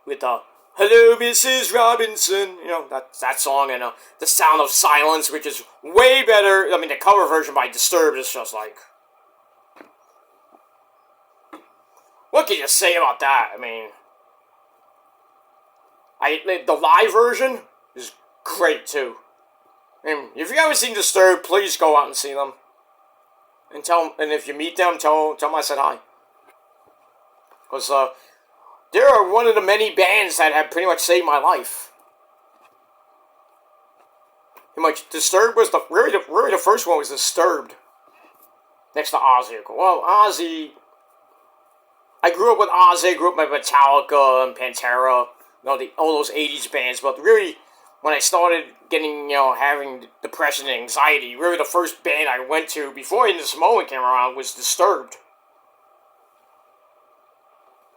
with Hello, Mrs. Robinson. You know, that song and The Sound of Silence, which is way better. I mean, the cover version by Disturbed is just like, what can you say about that? I mean, the live version is great too. And if you haven't seen Disturbed, please go out and see them. And if you meet them, tell them I said hi. Because they are one of the many bands that have pretty much saved my life. Pretty much, Disturbed was really the first one was Disturbed. Next to Ozzy. Well, Ozzy, I grew up with Ozzy, I grew up with Metallica and Pantera, you know, all those 80s bands, but really, when I started getting, you know, having depression and anxiety, really the first band I went to before Into Samoa came around was Disturbed.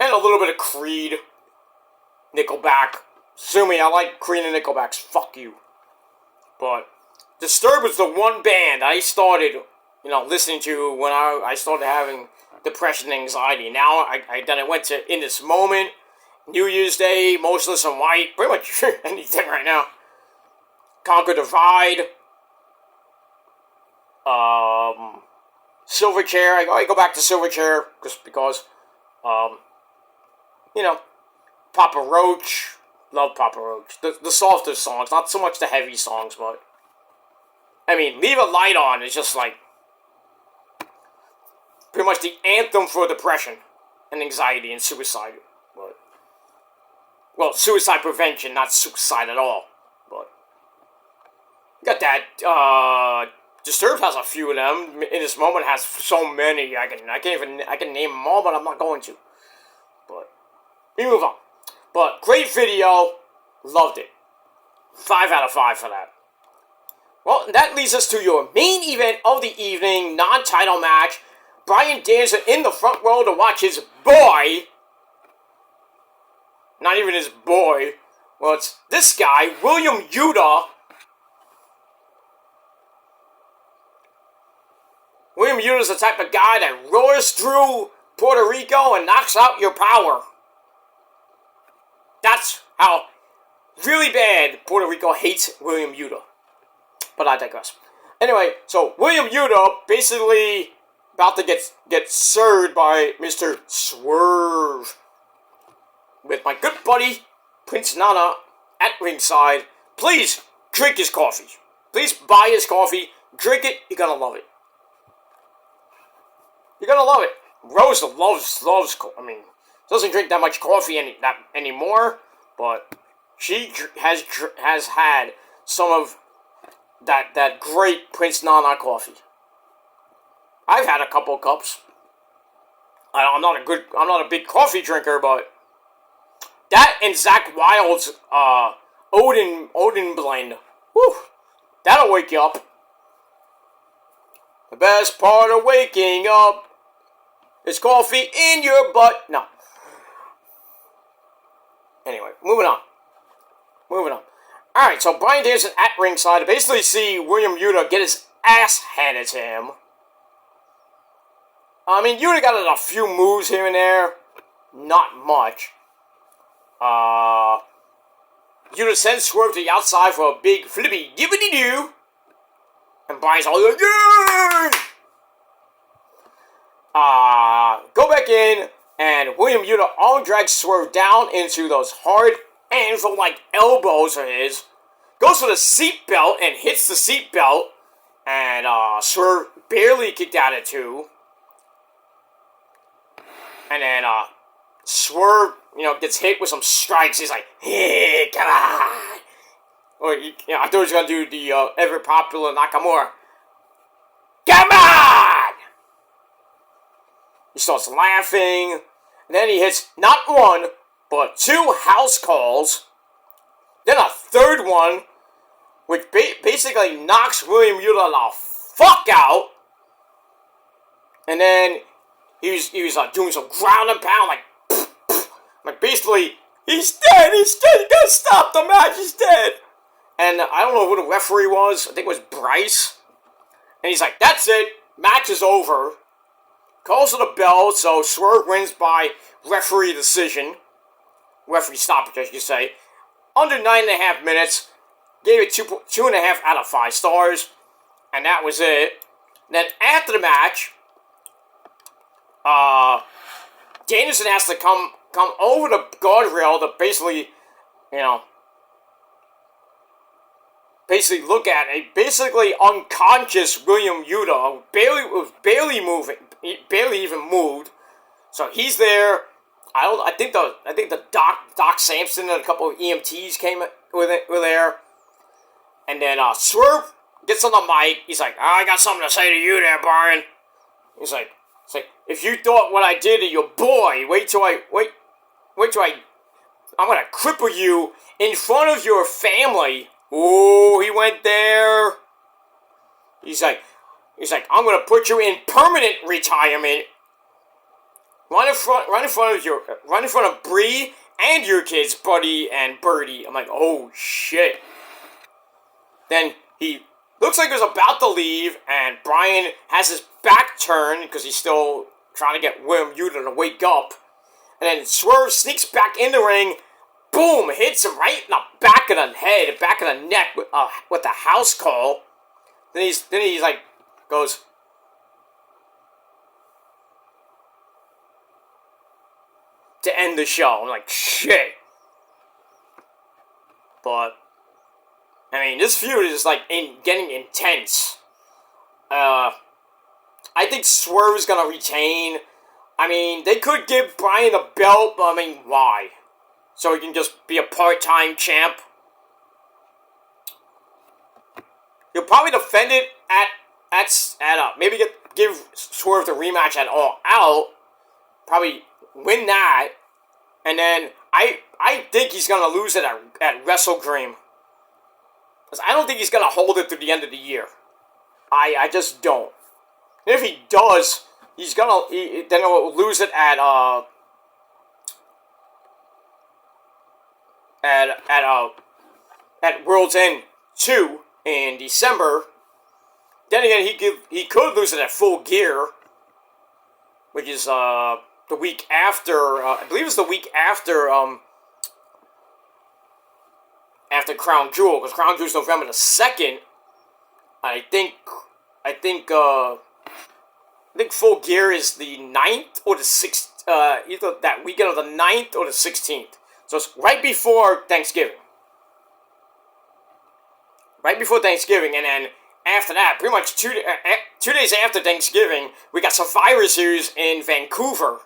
and a little bit of Creed, Nickelback. Sue me, I like Creed and Nickelbacks. Fuck you. But Disturbed was the one band I started, listening to when I started having depression and anxiety. Now then I went to In This Moment, New Year's Day, Motionless in White, pretty much anything right now. Conquer Divide. Silverchair. I go back to Silverchair just because, Papa Roach. Love Papa Roach. The softer songs, not so much the heavy songs, but I mean, Leave a Light On is just like pretty much the anthem for depression and anxiety and suicide. But, well, suicide prevention, not suicide at all. But you got that. Disturbed has a few of them. In This Moment has so many. I can name them all, but I'm not going to. But we move on. But great video, loved it. 5 out of 5 for that. Well, that leads us to your main event of the evening, non-title match. Bryan Danielson in the front row to watch his boy. Not even his boy. Well, it's this guy, William Yuta. William Yuta is the type of guy that roars through Puerto Rico and knocks out your power. That's how really bad Puerto Rico hates William Yuta. But I digress. Anyway, so William Yuta basically about to get served by Mr. Swerve. With my good buddy, Prince Nana, at ringside. Please, drink his coffee. Please buy his coffee. Drink it. You're gonna love it. You're gonna love it. Rose loves. I mean, doesn't drink that much coffee anymore, but she has had some of that great Prince Nana coffee. I've had a couple of cups. I'm not a big coffee drinker, but that and Zakk Wylde's Odin blend, whew, that'll wake you up. The best part of waking up is coffee in your butt. No. Anyway, moving on. Alright, so Bryan Danielson at ringside to basically see William Yuta get his ass handed to him. I mean, Yuta got a few moves here and there. Not much. Yuta sends Swerve to the outside for a big flippy gibbity doo. And Bryan's all like, yeah! Go back in, and William Yuta arm drags Swerve down into those hard anvil-like elbows of his. Goes for the seatbelt and hits the seatbelt. And Swerve barely kicked out at 2. And then Swerve, gets hit with some strikes. He's like, hey, come on. Or, I thought he was going to do the ever popular Nakamura. Come on! He starts laughing. And then he hits not one, but 2 house calls. Then a third one, which basically knocks William Yuta the fuck out. And then he was doing some ground and pound, like basically, he's dead, you gotta stop the match, he's dead. And I don't know who the referee was, I think it was Bryce. And he's like, that's it, match is over. Calls for the bell, so Swerve wins by referee decision. Referee stoppage, I should say. Under 9.5 minutes. Gave it 2.5 out of 5 stars. And that was it. Then after the match, Danielson has to come over the guardrail to basically look at a basically unconscious William Yuta, barely moving, barely even moved. So he's there. I think the Doc Sampson and a couple of EMTs were there. And then Swerve gets on the mic. He's like, I got something to say to you there, Bryan. He's like, if you thought what I did to your boy, wait till I'm gonna cripple you in front of your family. Oh, he went there. He's like, I'm gonna put you in permanent retirement. Run in front of Bree and your kids, Buddy and Birdie. I'm like, oh shit. Then he looks like he was about to leave, and Brian has his back turned because he's still trying to get William Yuta to wake up. And then Swerve sneaks back in the ring, boom, hits him right in the back of the head, back of the neck with the house call. Then he's like, goes, to end the show. I'm like, shit. But, I mean, this feud is like getting intense. I think Swerve is gonna retain. I mean, they could give Brian the belt, but I mean, why? So he can just be a part-time champ? He'll probably defend it maybe give Swerve the rematch at All Out. Probably win that, and then I think he's gonna lose it at Wrestle Dream. Because I don't think he's gonna hold it through the end of the year. I just don't. And if he does, then he'll lose it at World's End 2 in December. Then again, he could lose it at Full Gear, which is the week after. I believe it's the week after Crown Jewel, because Crown Jewel is November the 2nd. I think Full Gear is the 9th or the 6th. Either that weekend of the 9th or the 16th. So it's right before Thanksgiving. Right before Thanksgiving, and then after that, pretty much 2 days after Thanksgiving, we got Survivor Series in Vancouver.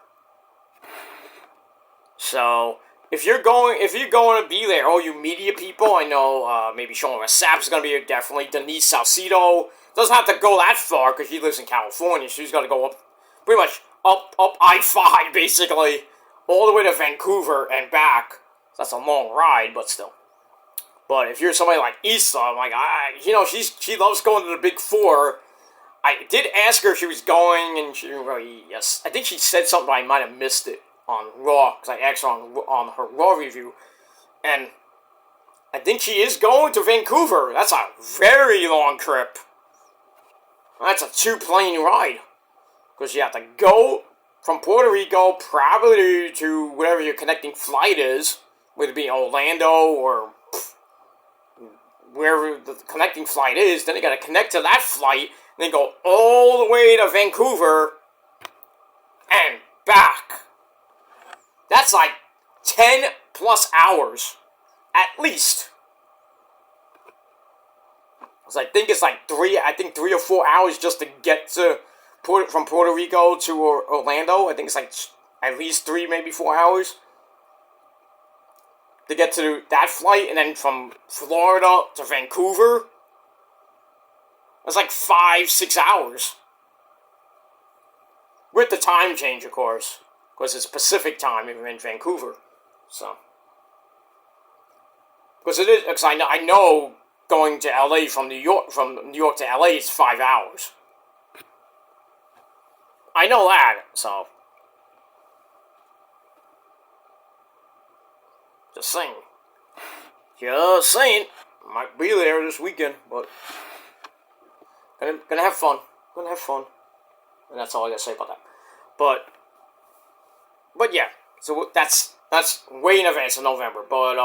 So if you're going to be there, all you media people, I know maybe Sean Rossap is going to be here, definitely. Denise Salcido doesn't have to go that far because she lives in California. She's got to go up, pretty much up I-5 basically, all the way to Vancouver and back. So that's a long ride, but still. But if you're somebody like Issa, I'm like, she loves going to the Big Four. I did ask her if she was going, and she really, yes. I think she said something, but I might have missed it on Raw, because I asked her on her Raw review. And I think she is going to Vancouver. That's a very long trip. That's a 2-plane ride. Because you have to go from Puerto Rico, probably to wherever your connecting flight is, whether it be Orlando or wherever the connecting flight is. Then you got to connect to that flight, and then go all the way to Vancouver and back. That's like 10 plus hours, at least. So I think it's like 3 or 4 hours just to get from Puerto Rico to Orlando. I think it's like at least 3, maybe 4 hours to get to that flight, and then from Florida to Vancouver. That's like 5-6 hours. With the time change, of course. Because it's Pacific time if you're in Vancouver. So. Because it is, because I know going to LA from New York to LA is 5 hours. I know that, so. Just saying. Just saying. Might be there this weekend, but gonna have fun. Gonna have fun. And that's all I gotta say about that. But yeah. So that's way in advance of November. But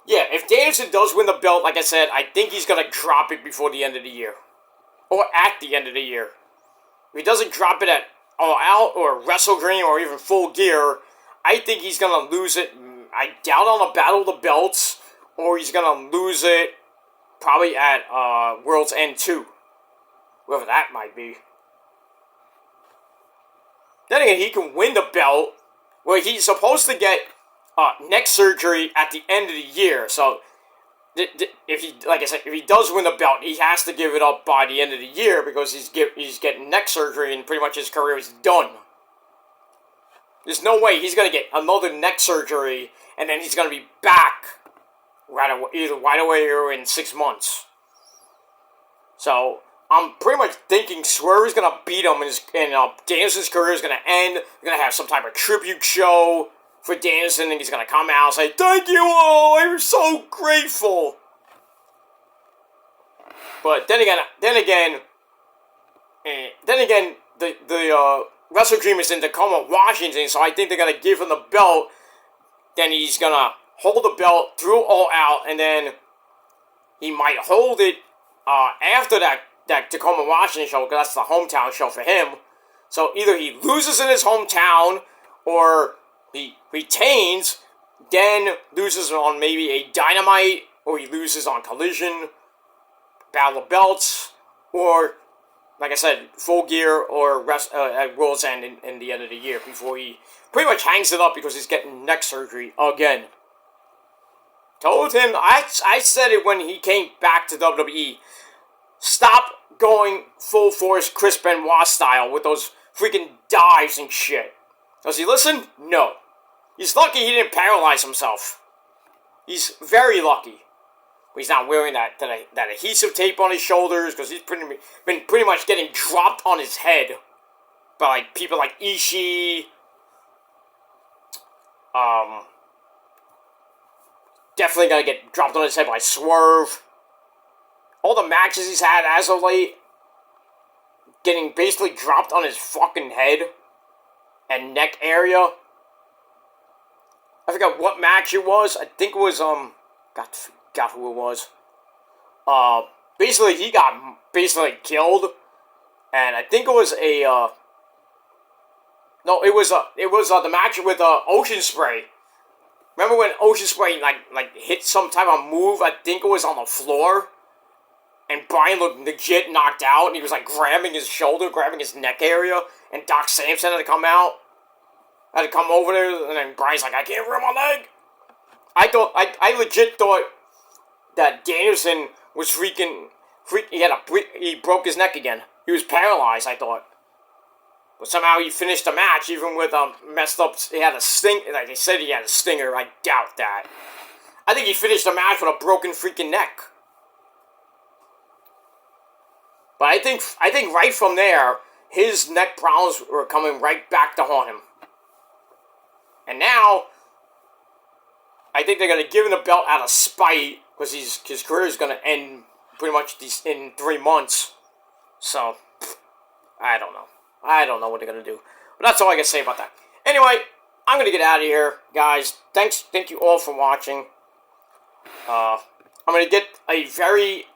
yeah, if Danielson does win the belt, like I said, I think he's gonna drop it before the end of the year. Or at the end of the year. If he doesn't drop it at All Out or Wrestle Dream or even Full Gear, I think he's gonna lose it. I doubt on a Battle of the Belts, or he's gonna lose it probably at World's End 2. Whoever that might be. Then again, he can win the belt. Well, he's supposed to get neck surgery at the end of the year. So, if he does win the belt, he has to give it up by the end of the year because he's getting neck surgery and pretty much his career is done. There's no way he's going to get another neck surgery and then he's going to be back either right away or in 6 months. So, I'm pretty much thinking Swerve is gonna beat him, and Danielson's career is gonna end. They're gonna have some type of tribute show for Danielson, and he's gonna come out and say, "Thank you all, I'm so grateful." But then again, the Wrestle Dream is in Tacoma, Washington, so I think they're gonna give him the belt. Then he's gonna hold the belt through All Out, and then he might hold it after that Tacoma, Washington show, because that's the hometown show for him. So either he loses in his hometown, or he retains, then loses on maybe a Dynamite, or he loses on Collision, Battle of Belts, or, like I said, Full Gear, or at World's End in the end of the year, before he pretty much hangs it up because he's getting neck surgery again. Told him, I said it when he came back to WWE, stop going full force Chris Benoit style with those freaking dives and shit. Does he listen? No. He's lucky he didn't paralyze himself. He's very lucky. He's not wearing that adhesive tape on his shoulders, because he's been pretty much getting dropped on his head by like people like Ishii. Definitely gonna get dropped on his head by Swerve. All the matches he's had as of late, getting basically dropped on his fucking head and neck area. I forgot what match it was. I think it was, got who it was. Basically, he got killed. And I think it was no, it was the match with, Ocean Spray. Remember when Ocean Spray, like, hit some type of move? I think it was on the floor. And Bryan looked legit knocked out, and he was like grabbing his shoulder, grabbing his neck area, and Doc Samson had to come out. Had to come over there, and then Bryan's like, I can't feel my leg. I legit thought that Danielson was he broke his neck again. He was paralyzed, I thought. But somehow he finished the match, even with messed up, he had a sting, like they said he had a stinger, I doubt that. I think he finished the match with a broken freaking neck. But I think right from there, his neck problems were coming right back to haunt him. And now, I think they're going to give him the belt out of spite, because his career is going to end pretty much in 3 months. So, I don't know. I don't know what they're going to do. But that's all I can say about that. Anyway, I'm going to get out of here, guys. Thank you all for watching. I'm going to get a very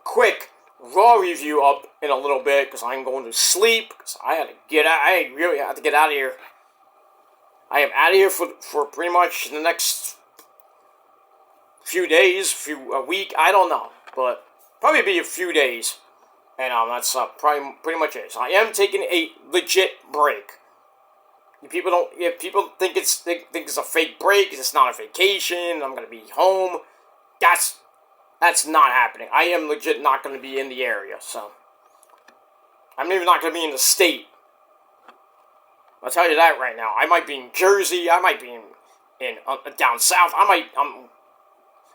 quick Raw review up in a little bit, because I'm going to sleep, because I really have to get out of here. I am out of here for pretty much the next few days, a week, I don't know, but probably be a few days, and that's probably pretty much it. So I am taking a legit break. If people think it's a fake break, it's not a vacation, I'm gonna be home, that's not happening. I am legit not going to be in the area, so I'm even not going to be in the state. I'll tell you that right now. I might be in Jersey. I might be in down south. I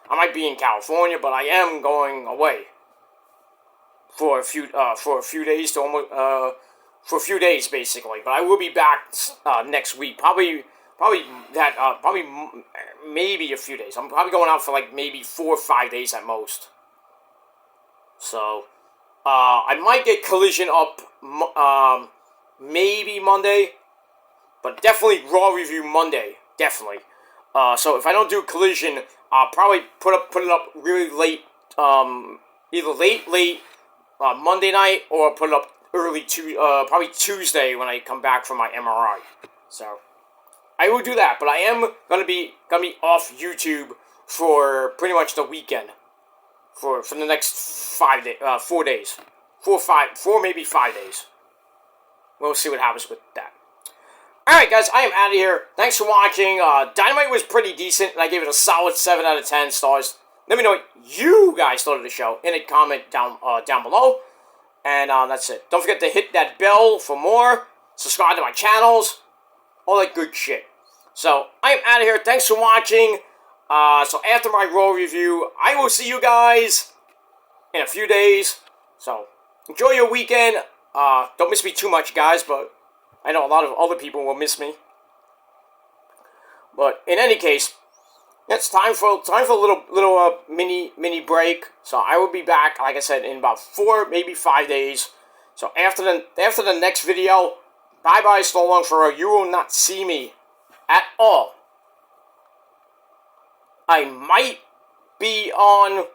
might be in California, but I am going away for a few days for a few days basically. But I will be back next week. Probably maybe a few days. I'm probably going out for like maybe 4 or 5 days at most. So, I might get Collision up, maybe Monday, but definitely Raw review Monday, definitely. So if I don't do Collision, I'll probably put it up really late, either late Monday night, or put it up early probably Tuesday when I come back from my MRI. So I will do that, but I am gonna be off YouTube for pretty much the weekend, for the next 4 days, 4 maybe 5 days. We'll see what happens with that. Alright guys, I am out of here. Thanks for watching. Dynamite was pretty decent, and I gave it a solid 7 out of 10 stars. Let me know what you guys thought of the show in a comment down below. And that's it. Don't forget to hit that bell for more. Subscribe to my channels. All that good shit. So, I am out of here. Thanks for watching. So, after my Raw review, I will see you guys in a few days So, enjoy your weekend. Don't miss me too much, guys, but I know a lot of other people will miss me. But in any case, it's time for a little mini break. So I will be back, like I said, in about 4, maybe 5 days. So after the next video, bye bye, so long for you will not see me at all. I might be on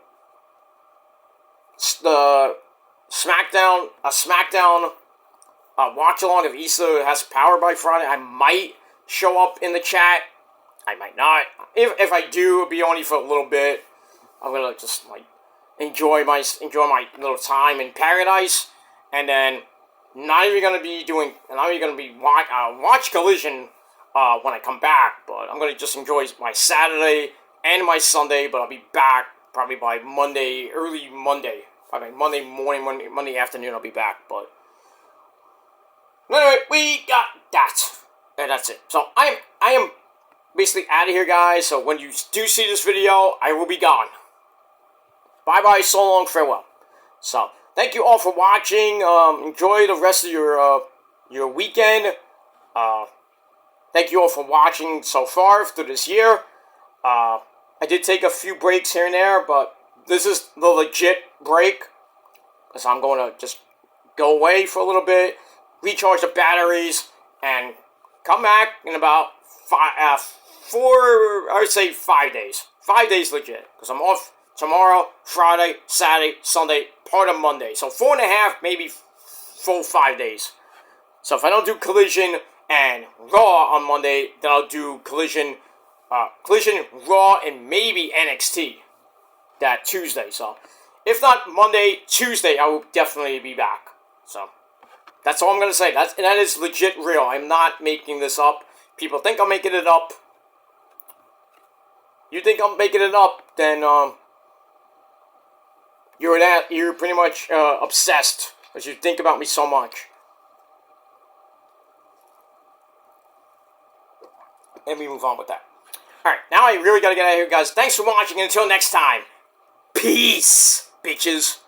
the SmackDown watch along of Issa has power by Friday. I might show up in the chat. I might not. If I do, it'll be only for a little bit. I'm gonna just enjoy my little time in paradise, and then not even gonna be watch Collision when I come back. But I'm gonna just enjoy my Saturday and my Sunday. But I'll be back probably by Monday, early Monday. Probably Monday morning, Monday afternoon. I'll be back. But anyway, we got that, and that's it. So I am basically out of here, guys. So when you do see this video, I will be gone. Bye bye, so long, farewell. So thank you all for watching. Enjoy the rest of your weekend. Thank you all for watching so far through this year. I did take a few breaks here and there, but this is the legit break, because I'm going to just go away for a little bit, recharge the batteries, and come back in about 5 days. 5 days legit, because I'm off tomorrow, Friday, Saturday, Sunday, part of Monday. So 4.5, maybe full 5 days. So if I don't do Collision and Raw on Monday, then I'll do Collision, Raw, and maybe NXT that Tuesday. So if not Monday, Tuesday, I will definitely be back. So that's all I'm going to say. That is legit real. I'm not making this up. People think I'm making it up. You think I'm making it up, then you're pretty much obsessed, because you think about me so much. And we move on with that. Alright, now I really gotta get out of here, guys. Thanks for watching, and until next time, peace, bitches.